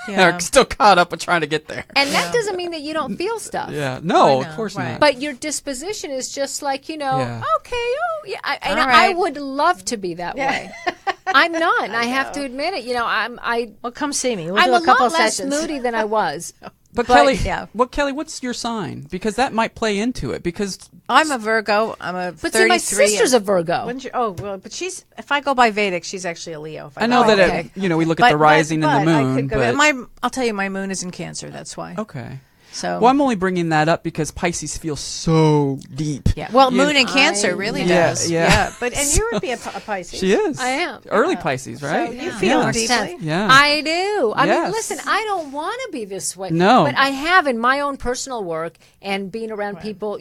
are still caught up with trying to get there. and that doesn't mean that you don't feel stuff. Yeah. No, I know, of course right. not. But your disposition is just like, okay, and All I right. would love to be that way. I'm not, and I have to admit it. Well, come see me. We'll I'm do a a couple lot less sessions. moody than I was. But Kelly, yeah. Kelly, what's your sign? Because that might play into it. Because I'm a Virgo. I'm a But 33. see, my sister's a Virgo. But she's. If I go by Vedic, she's actually a Leo. If I know go that by Vedic. we look at the rising and the I moon. could go- But I'll tell you, my moon is in Cancer. That's why. okay. So. Well, I'm only bringing that up because Pisces feels so deep. Yeah. Well, You- moon in Cancer really Yeah, does. yeah. But you would be a Pisces. She is. I am. Early Pisces, right? So you feel Yes. deeply. Yeah. I do. I mean, Yes. listen, I don't want to be this way. No. But I have in my own personal work and being around people,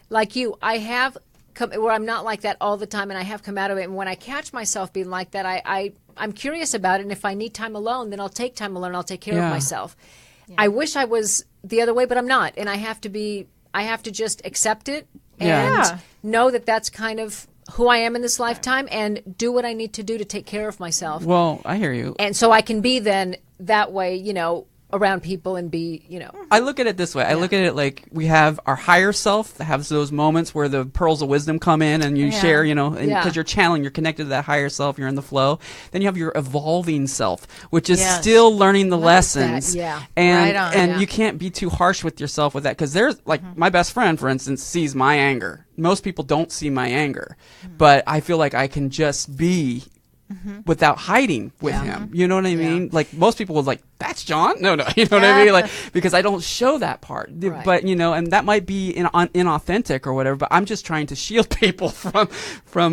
like you, I have come where I'm not like that all the time, and I have come out of it. And when I catch myself being like that, I'm curious about it. And if I need time alone, then I'll take time alone. I'll take care of myself. I wish I was the other way, but I'm not. And I have to just accept it and know that that's kind of who I am in this lifetime and do what I need to do to take care of myself. Well, I hear you. And so I can be then that way, around people and be, I look at it this way. I look at it like we have our higher self that has those moments where the pearls of wisdom come in and you share, because you're channeling, you're connected to that higher self, you're in the flow. Then you have your evolving self, which is still learning the lessons. Yeah. And Right on, and you can't be too harsh with yourself with that, because there's like my best friend, for instance, sees my anger. Most people don't see my anger, but I feel like I can just be without hiding with him. You know what I mean? Like most people would like, that's John? No. You know what I mean? Like, because I don't show that part. Right. But, and that might be inauthentic or whatever, but I'm just trying to shield people from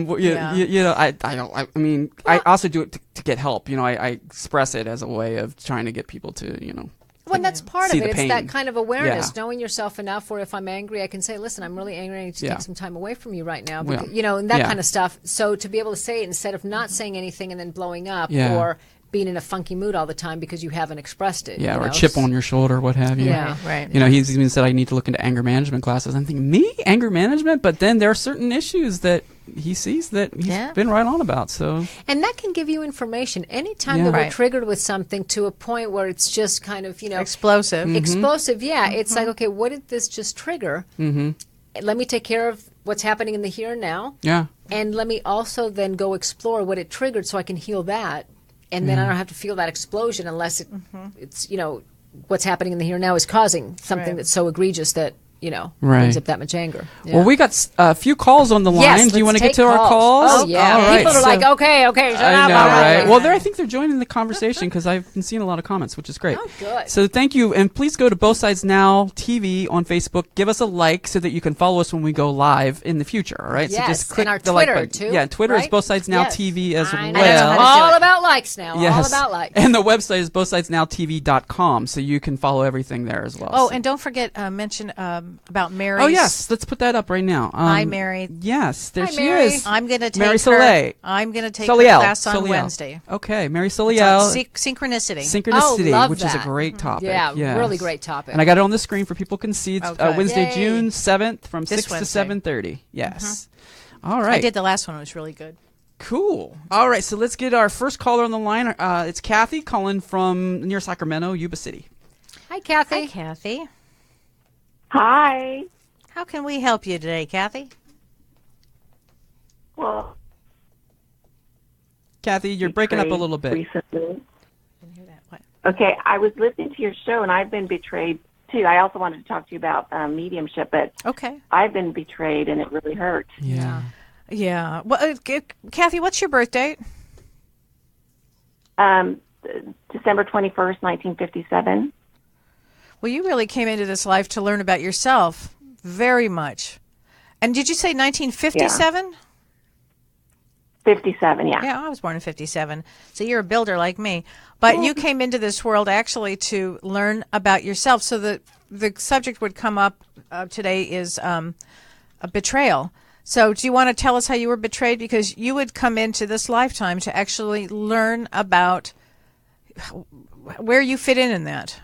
I mean, I also do it to get help. I express it as a way of trying to get people to, Well, that's part See of the it. It's pain. that kind of awareness, Yeah. knowing yourself enough where if I'm angry, I can say, listen, I'm really angry. I need to Yeah. take some time away from you right now. Yeah. Because, and that Yeah. kind of stuff. So to be able to say it instead of not saying anything and then blowing up Yeah. or being in a funky mood all the time because you haven't expressed it. or a chip on your shoulder, what have you. Yeah. Right. He's even said I need to look into anger management classes. I'm thinking, me? Anger management? But then there are certain issues that he sees that he's been right on about. So And that can give you information. Anytime Yeah. that we're Right. triggered with something to a point where it's just kind of, Explosive. explosive, it's like, okay, what did this just trigger? Mm-hmm. Let me take care of what's happening in the here and now. yeah. And let me also then go explore what it triggered so I can heal that. And then I don't have to feel that explosion unless it's, what's happening in the here and now is causing something that's so egregious that, Right. brings up that much anger. Yeah. Well, we got a few calls on the line. Yes, Do you let's want to get take to our calls? Oh, yeah. All right, People are like, okay, shut I up. know, all right? Well, I think they're joining the conversation because I've been seeing a lot of comments, which is great. Oh, good. So thank you, and please go to Both Sides Now TV on Facebook. Give us a like so that you can follow us when we go live in the future. All right. Yes, So just click and our the like Twitter, button. too. Yeah, Twitter is right? Both Sides Now Yes. TV as I know. well. All about likes now. Yes. All about likes. And the website is bothsidesnowtv.com, so you can follow everything there as well. Oh, So- and don't forget mention about Mary's. oh yes, let's put that up right now. Hi, Mary. Yes, there Hi, she Mary. is. I'm going to take Mary her. Soleil. I'm going to take Soliel. her class on Soliel. Wednesday. Okay, Mary It's on Soliel. synchronicity. Synchronicity, Oh, love which is a that. great topic. Yeah, Yes. really great topic. And I got it on the screen for people can see. It's Okay. Wednesday, Yay. June 7th from This 6 Wednesday. to 7:30. Yes. All right. I did the last one. It was really good. Cool. All right, so let's get our first caller on the line. It's Kathy calling from near Sacramento, Yuba City. Hi, Kathy. Hi, Kathy. Hi. How can we help you today, Kathy? Well, Kathy, you're breaking up a betrayed little bit. recently. Didn't hear that. What? Okay, I was listening to your show, and I've been betrayed too. I also wanted to talk to you about mediumship, but Okay. I've been betrayed, and it really hurts. Yeah. Yeah. Well, Kathy, what's your birth date? December 21st, 1957. Well, you really came into this life to learn about yourself very much. And did you say 1957? 57, yeah. Yeah, I was born in 57. So you're a builder like me. But you came into this world actually to learn about yourself. So the subject would come up today is a betrayal. So do you want to tell us how you were betrayed? Because you would come into this lifetime to actually learn about where you fit in that.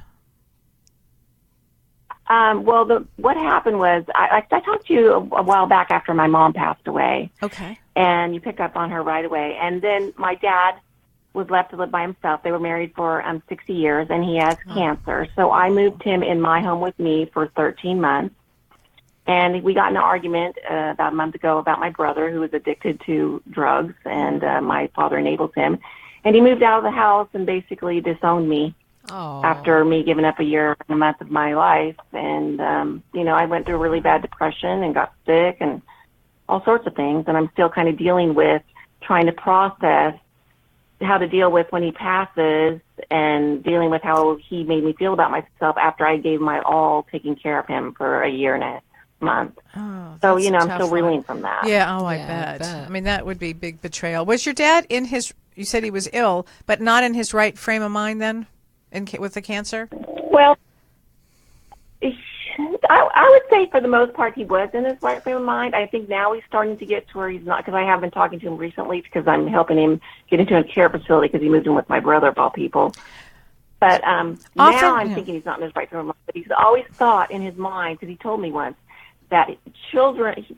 Well, what happened was I talked to you a while back after my mom passed away. Okay. And you picked up on her right away. And then my dad was left to live by himself. They were married for 60 years, and he has cancer. So I moved him in my home with me for 13 months. And we got in an argument about a month ago about my brother who was addicted to drugs, and my father enables him. And he moved out of the house and basically disowned me after me giving up a year and a month of my life. And, I went through a really bad depression and got sick and all sorts of things. And I'm still kind of dealing with trying to process how to deal with when he passes and dealing with how he made me feel about myself after I gave my all taking care of him for a year and a month. Oh, So, that's a I'm tough still one. reeling from that. Yeah, I Yeah, I bet. bet. I mean, that would be big betrayal. Was your dad you said he was ill, but not in his right frame of mind then with the cancer? Well, I would say for the most part he was in his right frame of mind. I think now he's starting to get to where he's not, because I have been talking to him recently because I'm helping him get into a care facility because he moved in with my brother of all people. But now I'm thinking he's not in his right frame of mind. But he's always thought in his mind, because he told me once, that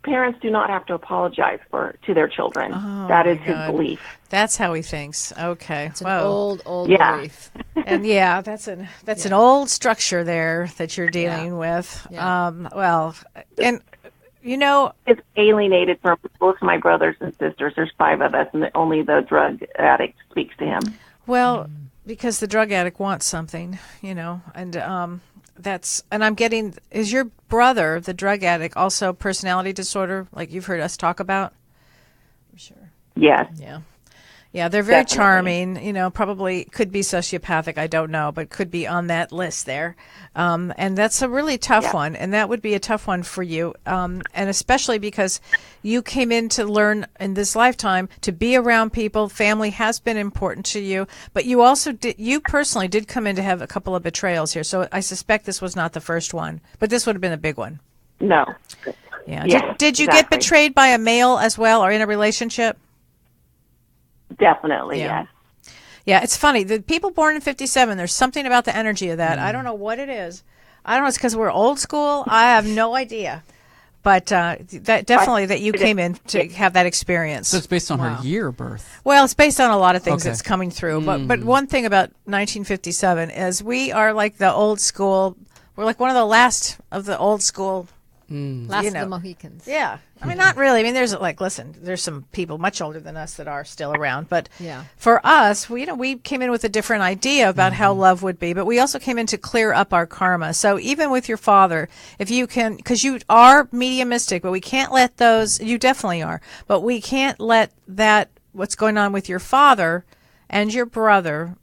parents do not have to apologize to their children. Oh, that is my his God. belief. That's how he thinks. Okay. It's an old Yeah. belief. And yeah, that's an old structure there that you're dealing with. Yeah. And It's alienated from both my brothers and sisters. There's 5 of us, and only the drug addict speaks to him. well, because the drug addict wants something, and I'm getting, is your brother, the drug addict, also personality disorder, like you've heard us talk about? I'm sure. Yes. Yeah. Yeah, they're very Definitely. charming, probably could be sociopathic, I don't know, but could be on that list there. And that's a really tough one, and that would be a tough one for you, and especially because you came in to learn in this lifetime to be around people. Family has been important to you, but you also you personally did come in to have a couple of betrayals here, so I suspect this was not the first one, but this would have been a big one. No. Yeah. Yes, Did you exactly. get betrayed by a male as well, or in a relationship? Definitely, Yeah. yes. Yeah, it's funny. The people born in 57, there's something about the energy of that. I don't know what it is. I don't know. It's because we're old school. I have no idea. But that definitely that you came in to have that experience. So it's based on her year of birth. Well, it's based on a lot of things Okay. that's coming through. But one thing about 1957 is we are like the old school. We're like one of the last of the old school Last of the Mohicans. Yeah. I mean, not really. I mean, there's some people much older than us that are still around. But for us, we came in with a different idea about how love would be. But we also came in to clear up our karma. So even with your father, if you can, because you are mediumistic, but we can't let those, you definitely are, but we can't let that, what's going on with your father and your brother,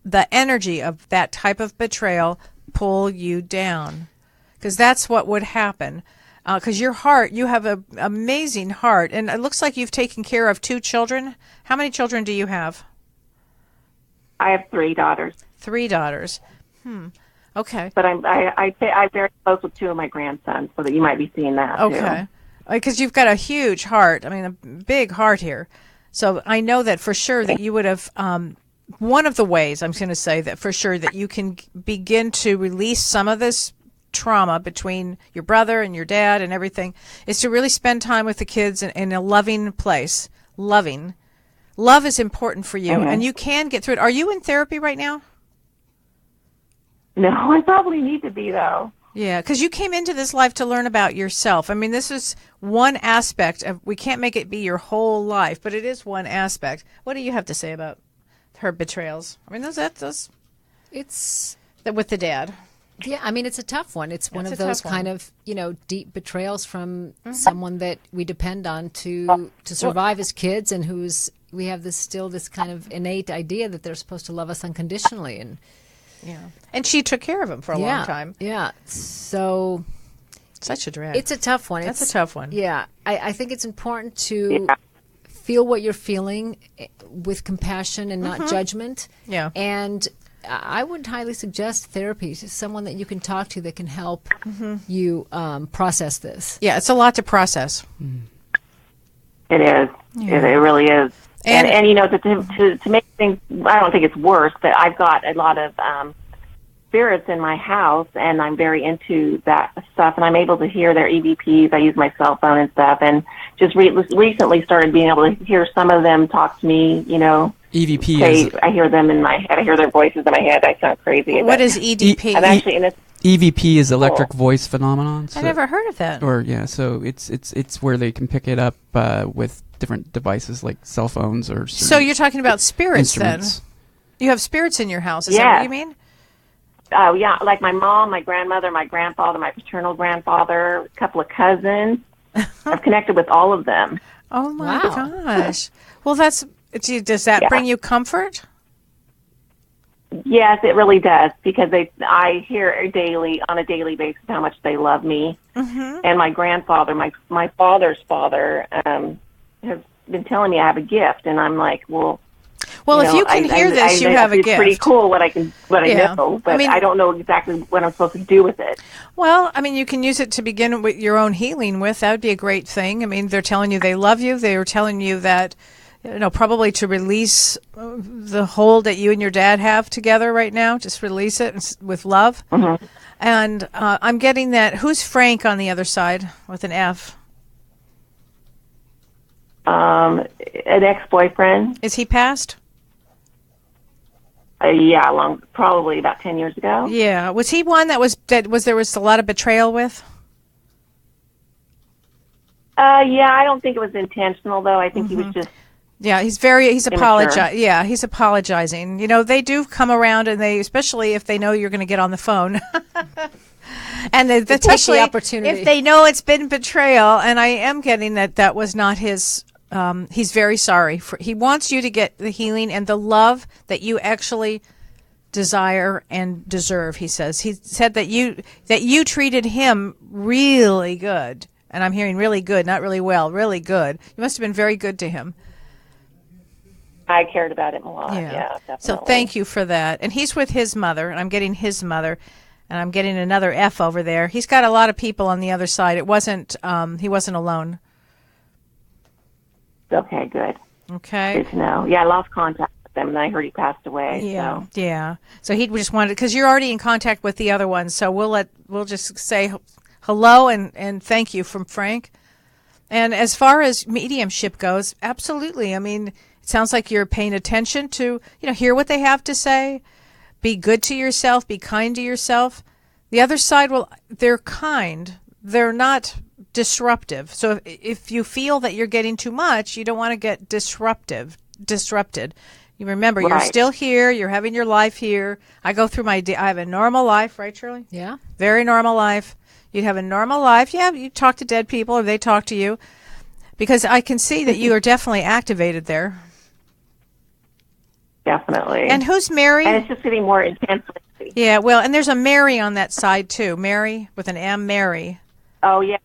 the energy of that type of betrayal, pull you down. Because that's what would happen. Because your heart, you have an amazing heart. And it looks like you've taken care of 2 children. How many children do you have? I have 3 daughters. 3 daughters. Okay. But I'm very close with 2 of my grandsons, so that you might be seeing that, okay. Because you've got a huge heart. I mean, a big heart here. So I know that for sure that you would have... one of the ways, I'm going to say that for sure, that you can begin to release some of this trauma between your brother and your dad and everything is to really spend time with the kids in a loving place. Love is important for you, and you can get through it. Are you in therapy right now? No, I probably need to be, though. Yeah, because you came into this life to learn about yourself. I mean, this is one aspect of, we can't make it be your whole life, but it is one aspect. What do you have to say about her betrayals? I mean, it's with the dad. Yeah, I mean, it's a tough one. It's one of those kind of, deep betrayals from someone that we depend on to survive as kids, and we have this kind of innate idea that they're supposed to love us unconditionally. And she took care of him for a long time. Yeah. So such a drag. It's a tough one. That's a tough one. Yeah. I think it's important to feel what you're feeling with compassion and not judgment. Yeah. And I would highly suggest therapy to someone that you can talk to that can help you process this. Yeah, it's a lot to process. It is. Yeah. It really is. And to make things, I don't think it's worse, but I've got a lot of spirits in my house, and I'm very into that stuff, and I'm able to hear their EVPs. I use my cell phone and stuff, and just recently started being able to hear some of them talk to me, EVP I hear them in my head. I hear their voices in my head. I sound crazy. What is EDP? EVP is electric voice phenomenon. I never heard of that. So it's where they can pick it up with different devices like cell phones or. So you're talking about spirits then? You have spirits in your house. Is that what you mean? Oh yeah, like my mom, my grandmother, my grandfather, my paternal grandfather, a couple of cousins. I've connected with all of them. Oh my gosh! Well, does that bring you comfort? Yes, it really does, because I hear on a daily basis how much they love me. And my grandfather, my father's father, has been telling me I have a gift, and I'm like, well, if you can hear this, you have a gift. It's pretty cool what I know, but I don't know exactly what I'm supposed to do with it. Well, I mean, you can use it to begin with your own healing with. That would be a great thing. I mean, they're telling you they love you. They are telling you that, probably to release the hold that you and your dad have together right now. Just release it with love. And I'm getting that. Who's Frank on the other side with an F? An ex-boyfriend. Is he passed? Probably about 10 years ago. Yeah. Was he one there was a lot of betrayal with? I don't think it was intentional, though. I think he was just. Yeah, he's apologizing. Yeah, he's apologizing. They do come around, and especially if they know you're going to get on the phone. And especially the opportunity. If they know it's been betrayal, and I am getting that was not his. He's very sorry. He wants you to get the healing and the love that you actually desire and deserve. He said that you treated him really good, and I'm hearing really good, not really well, really good. You must have been very good to him. I cared about him a lot. Yeah, definitely. So thank you for that. And he's with his mother, and I'm getting his mother. And I'm getting another F over there. He's got a lot of people on the other side. He wasn't alone. Okay, good. Okay. Good to know. Yeah, I lost contact with him, and I heard he passed away. Yeah, so. yeah. So he just wanted, because you're already in contact with the other ones. So we'll just say hello and thank you from Frank. And as far as mediumship goes, absolutely. I mean, it sounds like you're paying attention to, hear what they have to say. Be good to yourself. Be kind to yourself. The other side, they're kind. they're not disruptive. So if you feel that you're getting too much, you don't want to get disrupted. You remember, you're still here. You're having your life here. I go through I have a normal life, right, Shirley? Yeah. Very normal life. You'd have a normal life. Yeah, you talk to dead people or they talk to you. Because I can see that you are definitely activated there. Definitely. And who's Mary? And it's just getting more intense. Yeah, well, and there's a Mary on that side, too. Mary, with an M, Mary. Oh, yeah.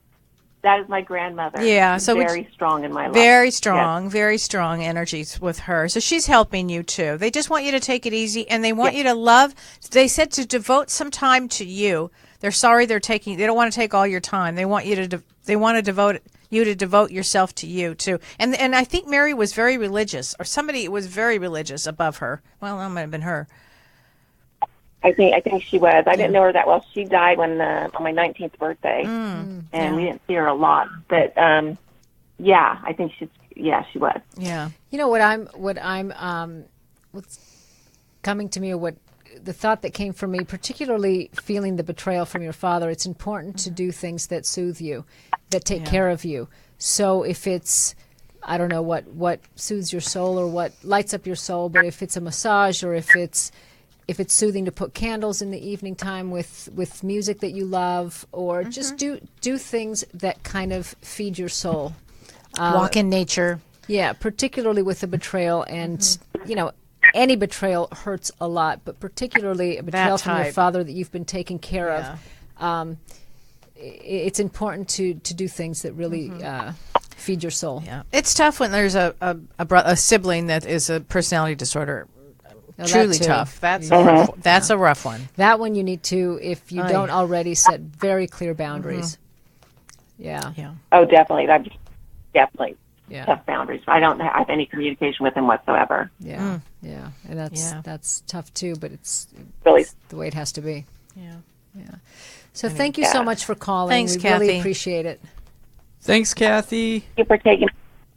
That is my grandmother. Yeah, she's so very strong in my life. Very strong energies with her. So she's helping you too. They just want you to take it easy, and they want you to love. They said to devote some time to you. They're sorry they don't want to take all your time. They want you to. They want to devote you to devote yourself to you too. And I think Mary was very religious, or somebody was very religious above her. Well, that might have been her. I think she was. I didn't know her that well. She died on my 19th birthday, and we didn't see her a lot. But yeah, I think she was. Yeah. You know what's coming to me, or what the thought that came from me, particularly feeling the betrayal from your father. It's important to do things that soothe you, that take care of you. So if it's, I don't know what soothes your soul or what lights up your soul, but if it's a massage, or if it's soothing to put candles in the evening time with music that you love, or just do things that kind of feed your soul. Walk in nature. Yeah, particularly with the betrayal. And, any betrayal hurts a lot, but particularly a betrayal from your father that you've been taken care of. It's important to do things that really feed your soul. Yeah, it's tough when there's a sibling that is a personality disorder. No, truly tough. That's a rough one. That one you need to, if you don't already, set very clear boundaries. Yeah. Oh, definitely. That's definitely tough boundaries. I don't have any communication with him whatsoever. Yeah. And that's tough too, but it's really the way it has to be. Yeah. So thank you so much for calling. Thanks, we Kathy. really appreciate it. Thanks, Kathy. Thank you for taking.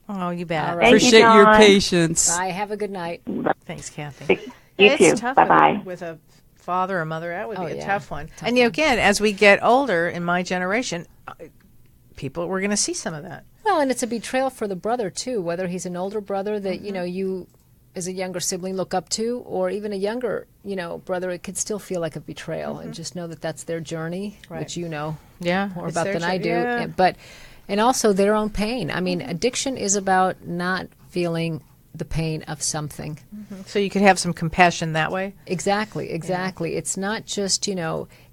Oh, you bet. All right. Appreciate your patience. Bye. Have a good night. Thanks, Kathy. You it's too. Tough Bye-bye. with a father or mother. That would be a tough one. Tough and again, as we get older in my generation, we're going to see some of that. Well, and it's a betrayal for the brother too, whether he's an older brother that you as a younger sibling look up to, or even a younger brother. It could still feel like a betrayal, and just know that that's their journey, which you know more about than I do. Yeah. And also their own pain. I mean, addiction is about not feeling the pain of something. So you could have some compassion that way. Exactly. Yeah. It's not just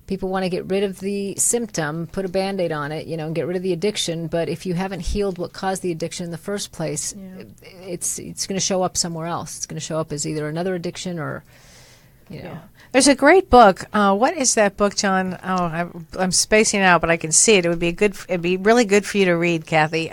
people want to get rid of the symptom, put a Band-Aid on it, and get rid of the addiction. But if you haven't healed what caused the addiction in the first place, it's going to show up somewhere else. It's going to show up as either another addiction or, There's a great book. What is that book, John? Oh, I'm spacing out, but I can see it. It'd be really good for you to read, Kathy.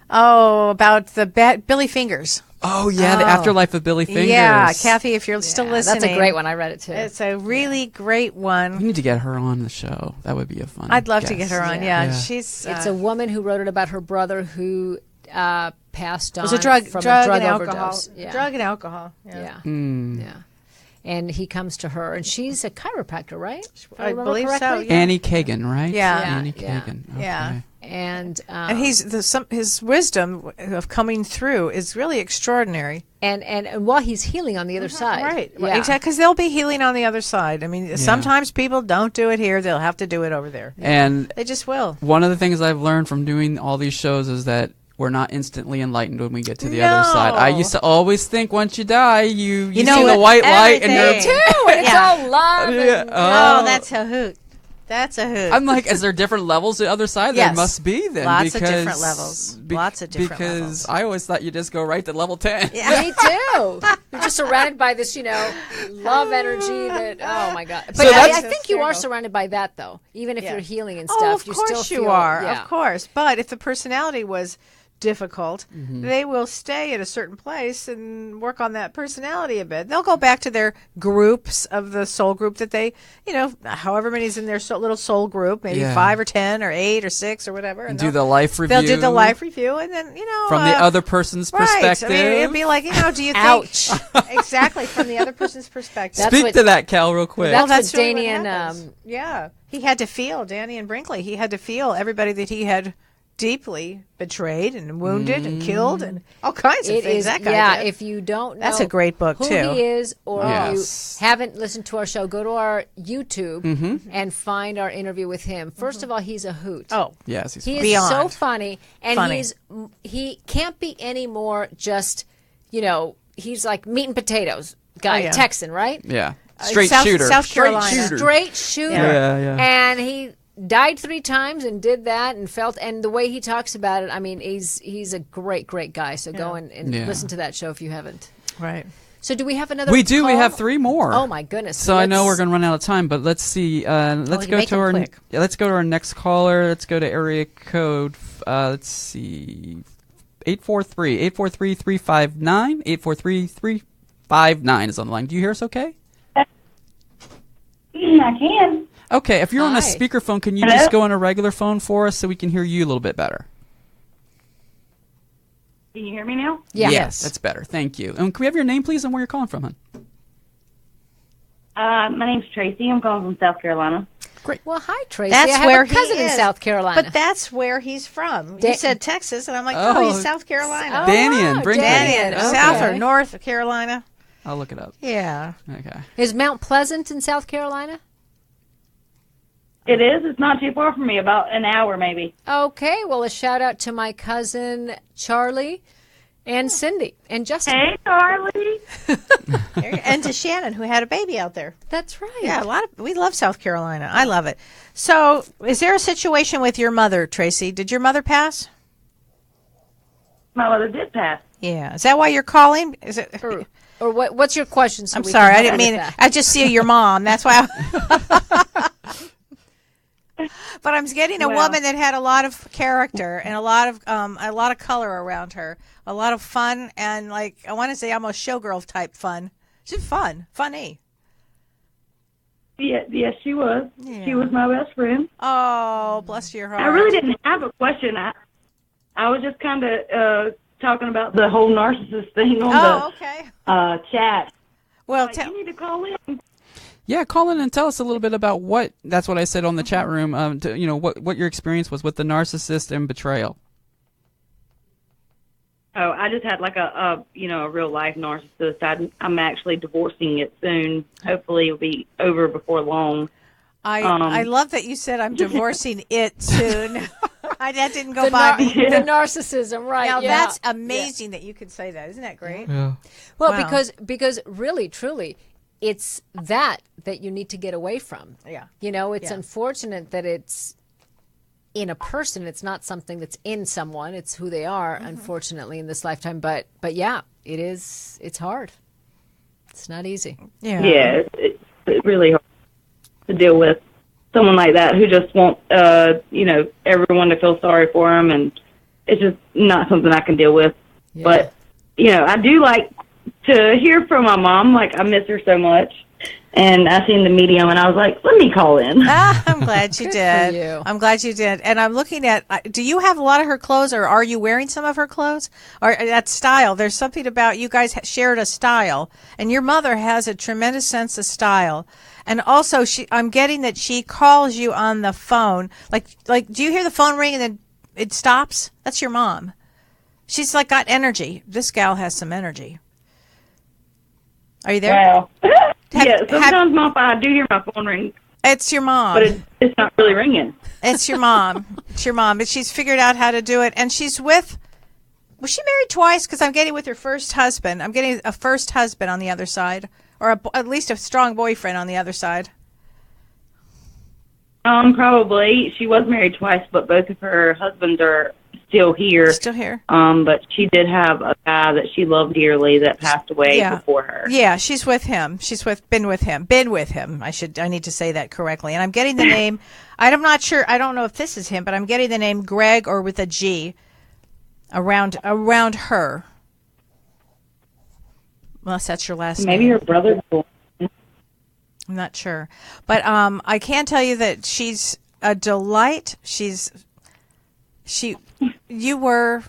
About the Billy Fingers. Oh, yeah, The Afterlife of Billy Fingers. Yeah, Kathy, if you're still listening. That's a great one. I read it too. It's a really great one. We need to get her on the show. That would be a fun I'd love guest. to get her on, She's... it's a woman who wrote it about her brother who passed on was a drug from and overdose. Alcohol. Yeah. Drug and alcohol. Yeah. Yeah. And he comes to her, and she's a chiropractor, right? If I remember believe correctly? so. Yeah. Annie Kagan, right? Yeah. Annie Yeah. Kagan. Okay. Yeah. And his wisdom of coming through is really extraordinary. And while he's healing on the other side, Right. Yeah. Exactly. Because they'll be healing on the other side. I mean, sometimes people don't do it here; they'll have to do it over there. And They just will. one of the things I've learned from doing all these shows is that we're not instantly enlightened when we get to the other side. I used to always think once you die, you see the white light, and everything. you're Too, and it's all love. And, Oh, that's a hoot. That's a hoot. I'm like, is there different levels to the other side? Yes. There must be then. Lots of different levels. Lots of different because levels. I always thought you just go right to level 10. Me too. You're just surrounded by this, love energy that, oh my God. But So I that's think you are surrounded by that, though. Even if you're healing and stuff, Oh, of you course still feel, you are. Yeah. Of course. But if the personality was difficult, they will stay at a certain place and work on that personality a bit. They'll go back to their groups of the soul group that they, however many's in their little soul group, maybe 5 or 10 or 8 or 6 or whatever. And do the life review. They'll do the life review, and then, from the other person's perspective. I mean, it'd be like, do you think... Ouch. Exactly, from the other person's perspective. That's Speak what- to that, Cal, real quick. That's Well, that's what really Danny what and happens. He had to feel, Danny and Brinkley, he had to feel everybody that he had deeply betrayed and wounded and killed and all kinds of things. That guy did. If you don't know that's a great book, who too. he is, or Yes. you haven't listened to our show, go to our YouTube and find our interview with him. First of all, he's a hoot. Oh, Yes, he's he funny. is so Beyond. funny, and Funny. he can't be any more just, he's like meat and potatoes guy, yeah. Texan, right? Yeah. Straight South- shooter. South Straight Carolina. shooter. Straight shooter. Yeah. And he died 3 times and did that and felt, and the way he talks about it, I mean, he's a great guy. So go and Yeah. listen to that show if you haven't. right. So do we have another? We do. We call? have 3 more. Oh my goodness! So I know we're going to run out of time, but let's see. Let's you go make to them our. quick. Yeah, let's go to our next caller. Let's go to area code. Let's see. 843-359. 843-359 is on the line. Do you hear us okay? I can. Okay, if you're on a Hi. speakerphone, can you Hello? just go on a regular phone for us so we can hear you a little bit better? Can you hear me now? Yeah. Yes, that's better. Thank you. And can we have your name, please, and where you're calling from, hon? My name's Tracy. I'm calling from South Carolina. Well, hi Tracy. That's I have where a cousin he in is. South Carolina. But that's where he's from. Da- He said Texas, and I'm like, Oh. he's South Carolina. Oh, Danny wow, and Brinkley. Danny, Danny. Okay. South or North Carolina. I'll look it up. Yeah. Okay. Is Mount Pleasant in South Carolina? It is. It's not too far from me. About an hour, maybe. Okay. Well, a shout out to my cousin Charlie and Cindy and Justin. Hey, Charlie. And to Shannon, who had a baby out there. That's right. Yeah, we love South Carolina. I love it. So, is there a situation with your mother, Tracy? Did your mother pass? My mother did pass. Yeah. Is that why you're calling? Is it? Or what's your question? So I'm we sorry, can I didn't help mean. with that? I just see your mom. That's why. But I'm getting a Well. woman that had a lot of character and a lot of color around her, a lot of fun, and like I want to say almost showgirl type fun. She's funny. Yes, she was. Yeah. She was my best friend. Oh, bless your heart. I really didn't have a question. I was just kind of talking about the whole narcissist thing on okay. the chat. Well, You need to call in. Yeah, call in and tell us a little bit about that's what I said on the chat room, what your experience was with the narcissist and betrayal. Oh, I just had like a real life narcissist. I'm actually divorcing it soon. Hopefully it'll be over before long. I love that you said I'm divorcing it soon. That didn't go by me. The narcissism, right? Now yeah. that's amazing that you could say that. Isn't that great? Yeah. Well, Wow. because really, truly, it's that you need to get away from. Yeah. It's Yeah. unfortunate that it's in a person. It's not something that's in someone. It's who they are, unfortunately, in this lifetime. But yeah, it is. It's hard. It's not easy. Yeah. Yeah, it's really hard to deal with someone like that who just wants, everyone to feel sorry for him, and it's just not something I can deal with. Yeah. But, I do like to hear from my mom. Like, I miss her so much. And I seen the medium, and I was like, let me call in. I'm glad you Good did. for you. I'm glad you did. And I'm looking at, do you have a lot of her clothes, or are you wearing some of her clothes? Or that style? There's something about you guys shared a style, and your mother has a tremendous sense of style. And also, I'm getting that she calls you on the phone. Like, do you hear the phone ring and then it stops? That's your mom. She's like got energy. This gal has some energy. Are you there? Wow. Yeah, Have- sometimes I do hear my phone ring, It's your mom. but it's not really ringing. It's your mom. It's your mom. But she's figured out how to do it. And she's was she married twice? Because I'm getting with her first husband. I'm getting a first husband on the other side. Or at least a strong boyfriend on the other side. Probably. She was married twice, but both of her husbands are still here. Still here? But she did have a guy that she loved dearly that passed away before her. Yeah, she's with him. Been with him. I need to say that correctly. And I'm getting the name. I'm not sure. I don't know if this is him, but I'm getting the name Greg or with a G around her. Unless that's your last Maybe name. her brother. I'm not sure. But I can tell you that she's a delight. You were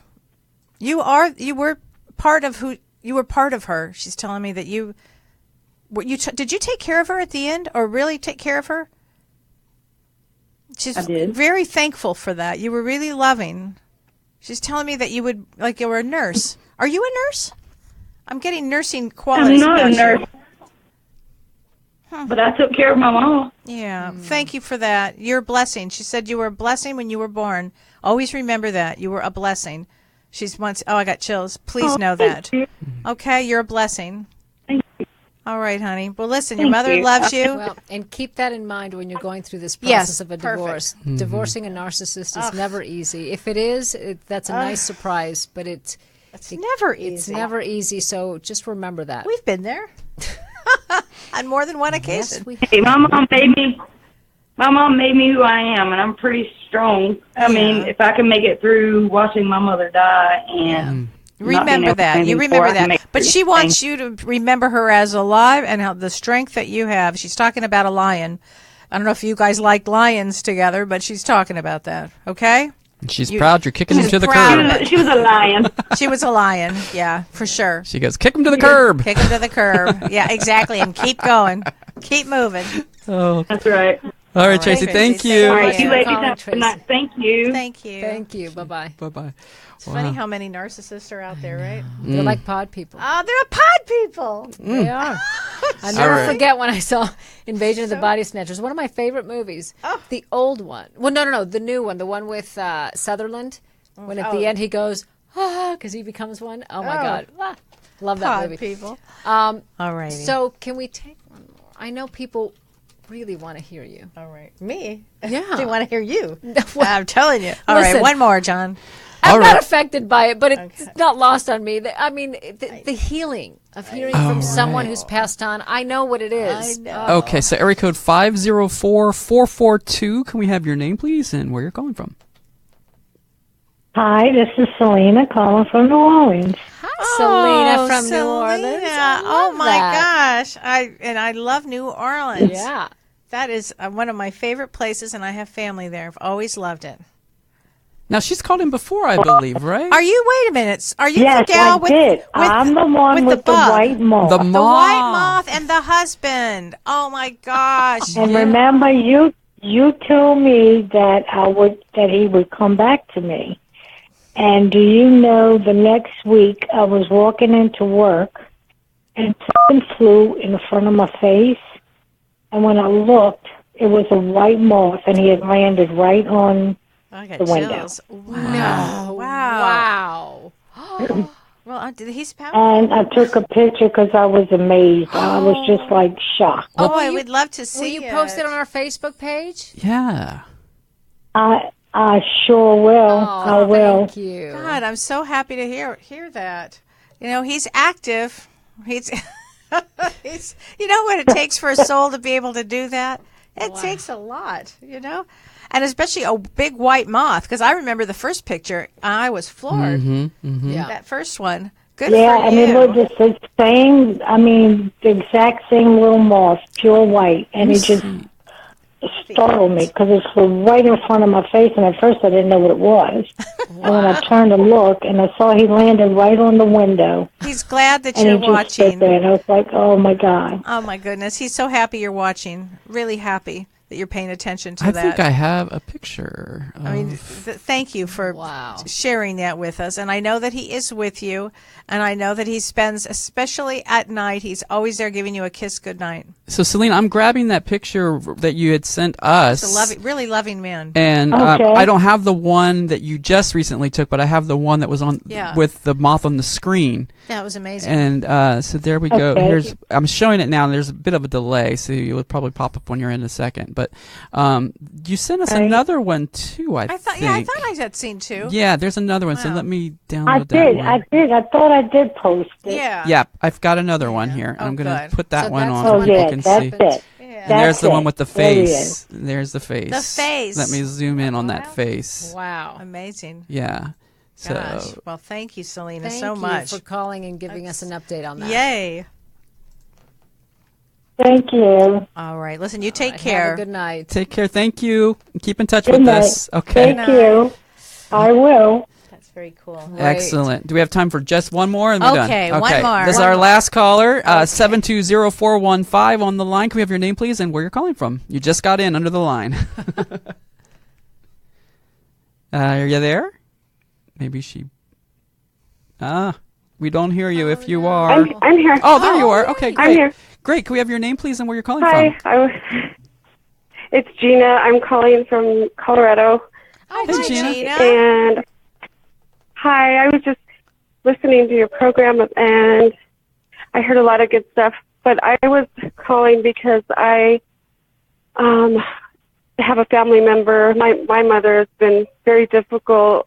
part of her. She's telling me that did you take care of her at the end, or really take care of her? She's I did. very thankful for that. You were really loving. She's telling me that you would, like, you were a nurse. Are you a nurse? I'm getting nursing qualities. I'm not a about you. nurse, but I took care of my mom. Yeah, thank you for that. You're a blessing. She said you were a blessing when you were born. Always remember that. You were a blessing. She's once, oh, I got chills. Please know that. Thank you. Okay, you're a blessing. Thank you. All right, honey. Well, listen, your Thank mother you. loves you. Well, and keep that in mind when you're going through this Yes, process of a perfect. divorce. Divorcing a narcissist is never easy. If it is, that's a nice surprise, but it's never easy. It's never easy, so just remember that. We've been there on more than one occasion. Yes, we Hey, my mom made me who I am, and I'm pretty strong. I mean, if I can make it through watching my mother die and Remember that. You remember that. But she wants you to remember her as alive and how the strength that you have. She's talking about a lion. I don't know if you guys like lions together, but she's talking about that. Okay? And she's proud you're kicking him to the proud. curb. She was a lion. She was a lion. Yeah, for sure. She goes, kick him to the curb. Kick him to the curb. Yeah, exactly. And keep going. Keep moving. Oh. That's right. All right, Tracy, thank Tracy, you. All thank right, you you. ladies Calling, have a good night. Thank you. Thank you. Thank you. Bye-bye. Bye-bye. It's funny how many narcissists are out there, right? They're like pod people. Oh, they're pod people. They are. I'll never right. forget when I saw Invasion of the Body Snatchers. One of my favorite movies. The old one. Well, no. The new one. The one with Sutherland. When at the end he goes, because he becomes one. Oh, my God. Love that Pod movie. people. All righty. So can we take one more? I know people really want to hear you. All right. Me? Yeah. They want to hear you. Well, I'm telling you. All right, listen. one more, John. I'm All not right. affected by it, but it's not lost on me. I mean, the healing of hearing from someone who's passed on, I know what it is. I know. Okay, so area code 504442. Can we have your name, please, and where you're calling from? Hi, this is Selena calling from New Orleans. Selena from New Selena. Orleans. I Oh love my that. gosh. I love New Orleans. Yeah. That is one of my favorite places, and I have family there. I've always loved it. Now, she's called in before, I believe, right? Are you, wait a minute, are you Yes, the gal I did. I'm the one with the bug? white moth. The The white moth and the husband. Oh my gosh. And remember, you told me that he would come back to me. And do you know, the next week I was walking into work, and something flew in front of my face. And when I looked, it was a white moth, and he had landed right on. I got the window. chills. Wow. Wow. Well, he's powerful. And I took a picture because I was amazed. I was just like shocked. Oh, will I you- would love to Will see you post it on our Facebook page? Yeah. I sure will. I will. Thank you. God, I'm so happy to hear that. You know, he's active. He's, you know what it takes for a soul to be able to do that? It takes a lot, you know? And especially a big white moth, because I remember the first picture, I was floored. Yeah. That first one. Good Yeah, for and you. it was just the same, the exact same little moth, pure white. And it just startled me because it flew right in front of my face, and at first I didn't know what it was. And when I turned to look, and I saw he landed right on the window. He's glad that And you're he just stood watching. there, and I was like, oh, my God. Oh, my goodness. He's so happy you're watching. Really happy that you're paying attention to I that. think I have a picture. I mean, thank you for sharing that with us. And I know that he is with you. And I know that he spends, especially at night, he's always there giving you a kiss goodnight. So, Selena, I'm grabbing that picture that you had sent us. He's a really loving man. And Okay. I don't have the one that you just recently took, but I have the one that was on with the moth on the screen. That was amazing. And so there we go. Okay. I'm showing it now, and there's a bit of a delay, so you'll probably pop up when you're in a second. But you sent us another one too. I thought, think. yeah, I thought I had seen two. Yeah, there's another one. So Wow. let me I download that did. one. I did. I thought I did post it. Yeah. Yeah, I've got another one here. Oh, I'm going to good. put that So one that's on the so one people yeah, can that's see. it. Yeah. And there's the one with the There he face. There's the face. The face. Let me zoom in on that Wow. face. Wow. Amazing. Yeah. So Gosh. Well, thank you, Selena, Thank so you much. for calling and giving us an update on that. Yay. Thank you. All right. Listen, you take Have care. a good night. take care. Thank you. Keep in touch Good with night. us. Okay. Thank you. I will. That's very cool. Excellent. Do we have time for just one more? And we're Okay, done? one more. This is One our more. last caller, 720-415 on the line. Can we have your name, please, and where you're calling from? You just got in under the line. Are you there? Maybe she... we don't hear you if you are. I'm here. Oh, there you are. Okay, great. I'm here. Great. Can we have your name, please, and where you're calling Hi, from? it's Gina. I'm calling from Colorado. Hi, Gina. And hi, I was just listening to your program, and I heard a lot of good stuff. But I was calling because I have a family member. My mother has been very difficult.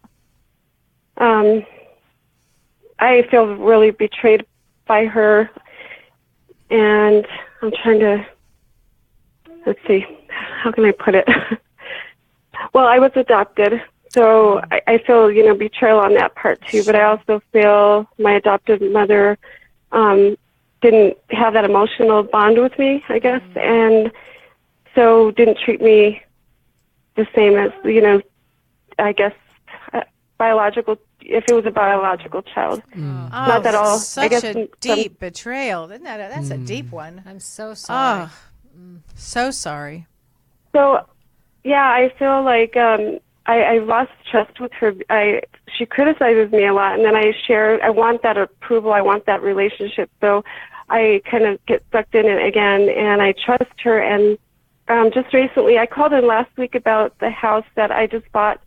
I feel really betrayed by her, and I'm trying to, let's see, how can I put it? Well, I was adopted, so I feel, betrayal on that part too, but I also feel my adopted mother didn't have that emotional bond with me, I guess, and so didn't treat me the same as, I guess, biological, if it was a biological child. Not at all. Such a deep betrayal. Isn't that that's a deep one. I'm so sorry. Oh, so sorry. So, yeah, I feel like I lost trust with her. She criticizes me a lot, and then I want that approval, I want that relationship, so I kind of get sucked in it again, and I trust her, and just recently, I called in last week about the house that I just bought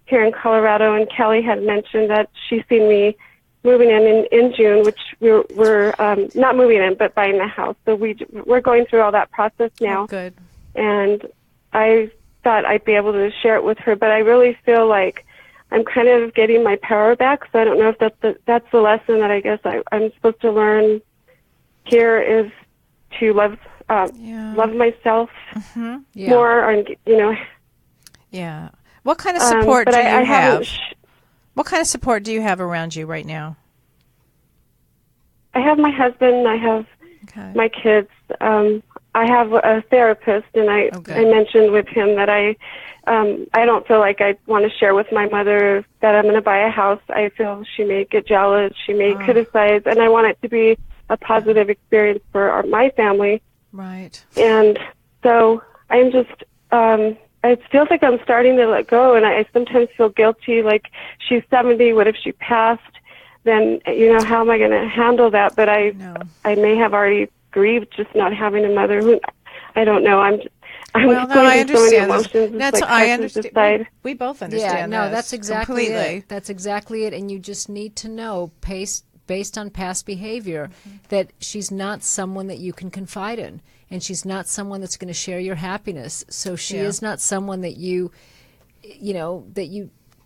here in Colorado, and Kelly had mentioned that she's seen me moving in June, which we're not moving in, but buying the house. So we're going through all that process now. Oh, good. And I thought I'd be able to share it with her, but I really feel like I'm kind of getting my power back. So I don't know if that's the lesson that I guess I'm supposed to learn here, is to love myself more, and Yeah. What kind of support do you I have? What kind of support do you have around you right now? I have my husband. I have my kids. I have a therapist, and I mentioned with him that I don't feel like I want to share with my mother that I'm going to buy a house. I feel she may get jealous, she may criticize, and I want it to be a positive experience for my family. Right. And so I'm just, it feels like I'm starting to let go, and I sometimes feel guilty, like she's 70, what if she passed? Then, how am I going to handle that? But I may have already grieved just not having a mother. I don't know. I'm well, no, I understand. I understand. We both understand. Yeah, no, that's exactly completely. it. That's exactly it. And you just need to know, based on past behavior, that she's not someone that you can confide in, and she's not someone that's going to share your happiness. So she is not someone that you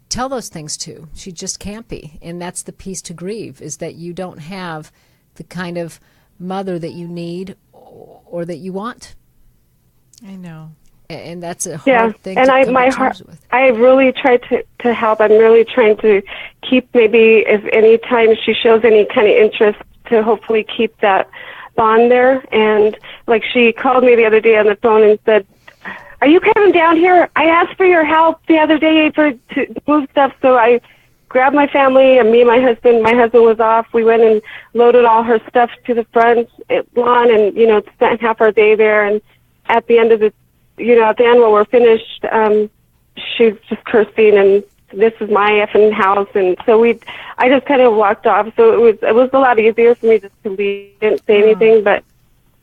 tell those things to. She just can't be. And that's the piece to grieve, is that you don't have the kind of mother that you need or that you want. I know. And that's a hard thing and to come to terms with. I really try to help. I'm really trying to keep, maybe if any time she shows any kind of interest, to hopefully keep that bond there. And like, she called me the other day on the phone and said, "Are you coming down here? I asked for your help the other day to move stuff." So I grabbed my family and me and my husband. My husband was off. We went and loaded all her stuff to the front lawn, and spent half our day there. And at the end of when we're finished, she's just cursing, and this is my effing house. And so I just kind of walked off. So it was a lot easier for me just to leave. Didn't say anything, but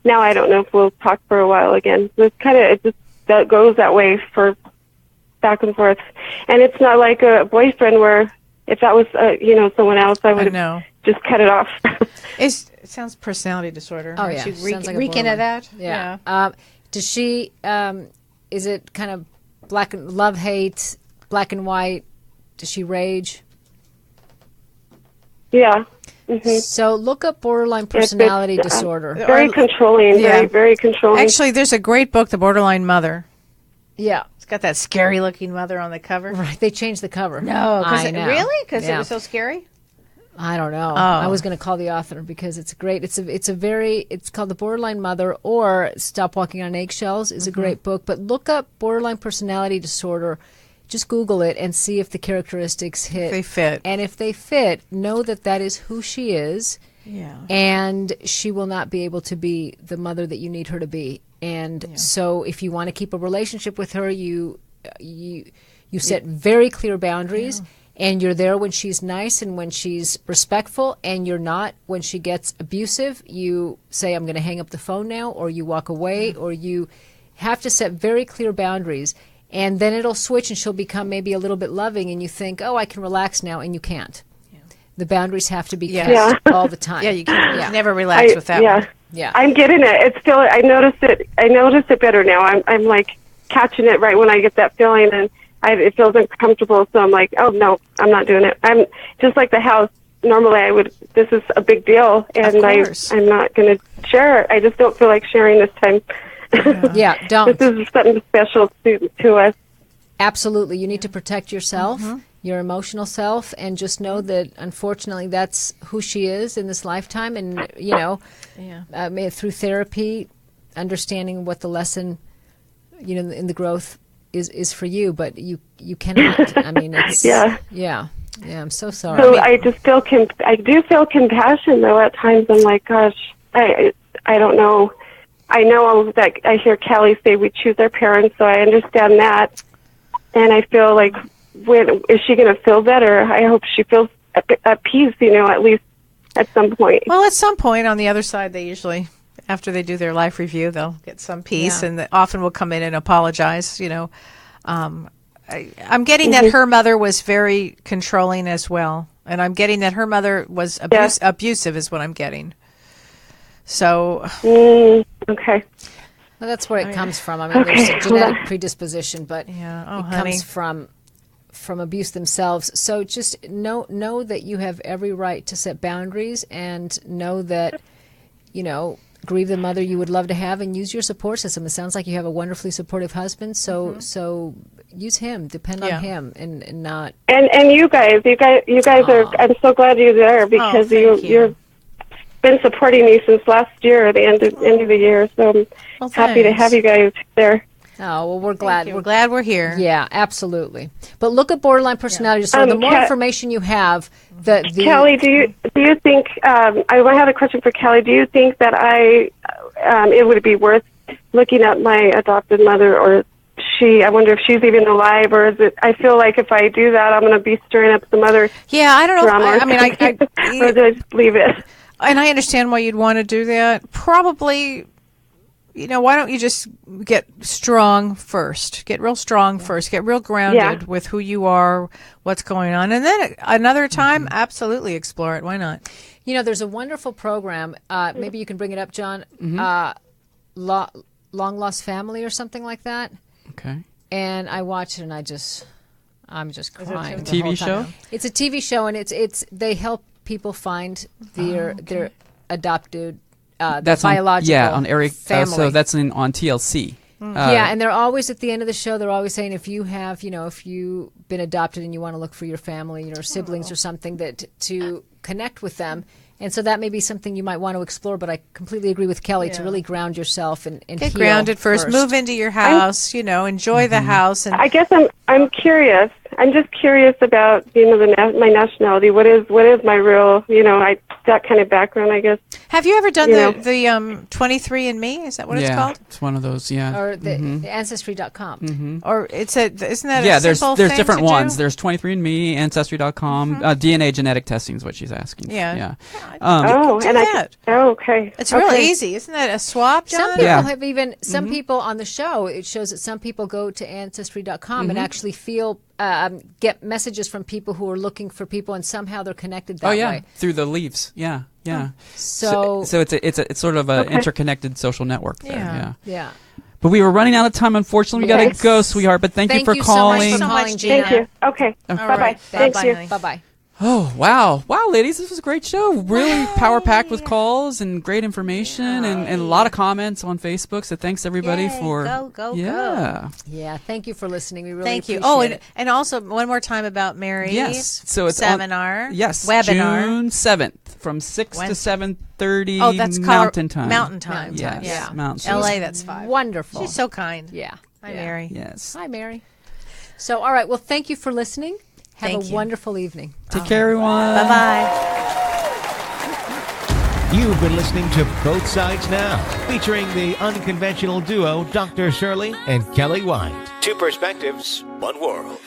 now I don't know if we'll talk for a while again. So that goes that way for back and forth. And it's not like a boyfriend where if that was, someone else, I would have just cut it off. It sounds personality disorder. Oh, yeah. She sounds like reek into that? Yeah. Does she, is it kind of love, hate, black and white? Does she rage? Yeah. Mm-hmm. So look up borderline personality disorder. Very controlling. Very, very controlling. Actually, there's a great book, The Borderline Mother. Yeah. It's got that scary-looking mother on the cover. Right. They changed the cover. No. Really? Because it was so scary? I don't know. Oh. I was going to call the author because it's great. It's called The Borderline Mother, or Stop Walking on Eggshells is a great book. But look up borderline personality disorder. Just Google it and see if the characteristics hit. If they fit. And if they fit, know that is who she is. Yeah. And she will not be able to be the mother that you need her to be. And so if you want to keep a relationship with her, you You set very clear boundaries, and you're there when she's nice and when she's respectful, and you're not when she gets abusive. You say, I'm going to hang up the phone now, or you walk away, or you have to set very clear boundaries. And then it'll switch, and she'll become maybe a little bit loving, and you think, oh, I can relax now, and you can't. The boundaries have to be kept all the time. Yeah, you can never relax with that one. Yeah, I'm getting it. It's still. I notice it better now. I'm like catching it right when I get that feeling, and it feels uncomfortable. So I'm like, oh no, I'm not doing it. I'm just like the house. Normally, I would. This is a big deal, and I'm not going to share it. I just don't feel like sharing this time. Yeah, don't. This is something special to us. Absolutely, you need to protect yourself. Your emotional self, and just know that unfortunately that's who she is in this lifetime. And through therapy, understanding what the lesson, in the growth is for you. But you cannot. I mean, it's yeah. I'm so sorry. So I just feel I do feel compassion though at times. I'm like, gosh, I don't know. I know that I hear Callie say we choose our parents, so I understand that, and I feel like. When is she going to feel better? I hope she feels at peace, at least at some point. Well, at some point on the other side, they usually, after they do their life review, they'll get some peace, and they often will come in and apologize. I'm getting that her mother was very controlling as well, and I'm getting that her mother was abusive is what I'm getting. So, okay. Well, that's where it comes from. I mean, there's a genetic predisposition, but it honey. comes from abuse themselves. So just know that you have every right to set boundaries, and know that, grieve the mother you would love to have, and use your support system. It sounds like you have a wonderfully supportive husband, so use him, depend on him, and not. And you guys are. I'm so glad you're there, because you've been supporting me since last year, the end of the year. So I'm happy to have you guys there. Oh, well, we're glad. We're glad we're here. Yeah, absolutely. But look at borderline personality disorder. The more information you have, Callie, do you think? I have a question for Callie. Do you think that it would be worth looking at my adopted mother, or I wonder if she's even alive, or is it? I feel like if I do that, I'm going to be stirring up some other. Yeah, I don't know. Drama. Or do I just leave it? And I understand why you'd want to do that. Probably. Why don't you just get strong first? Get real strong first. Get real grounded with who you are, what's going on. And then another time, absolutely explore it. Why not? There's a wonderful program. Maybe you can bring it up, John. Long Lost Family or something like that. Okay. And I watched it, and I'm just crying. Is it a TV show? It's a TV show, and they help people find their adopted that's biological on Eric. So that's on TLC. And they're always at the end of the show. They're always saying if you have, if you've been adopted and you want to look for your family, or siblings or something, that to connect with them. And so that may be something you might want to explore. But I completely agree with Kelly to really ground yourself and get grounded first. Move into your house. Enjoy the house. And I guess I'm curious. I'm just curious about my nationality. What is my real that kind of background, I guess. Have you ever done the 23andMe? Is that what it's called? It's one of those, Or the Ancestry.com. Or isn't that a simple there's thing different to ones. do? There's 23andMe, Ancestry.com, DNA genetic testing is what she's asking. Yeah. Okay. It's real easy. Isn't that a swap, John? Some people have even, some people on the show, it shows that some people go to Ancestry.com and actually get messages from people who are looking for people, and somehow they're connected that way. Through the leaves. Yeah. So it's sort of an interconnected social network there. Yeah. But we were running out of time, unfortunately. We got to go, sweetheart. But thank you for calling. So much, Gina. Thank you. Okay. Bye-bye. Thank you. Bye-bye. Oh, wow, ladies, this was a great show. Really power-packed with calls and great information and a lot of comments on Facebook. So thanks, everybody, for... Go. Yeah, thank you for listening. We really Thank you. appreciate it. And also, one more time about Mary's so it's seminar. Webinar. June 7th from 6 to 7:30 that's Mountain Time. Mountain Time. Yes, Mountain Time. LA, that's 5. Wonderful. She's so kind. Yeah. Hi, Mary. Yes. Hi, Mary. So, all right, well, thank you for listening. Have a wonderful evening. Take care, everyone. Bye-bye. You've been listening to Both Sides Now, featuring the unconventional duo Dr. Shirley and Kelly White. Two perspectives, one world.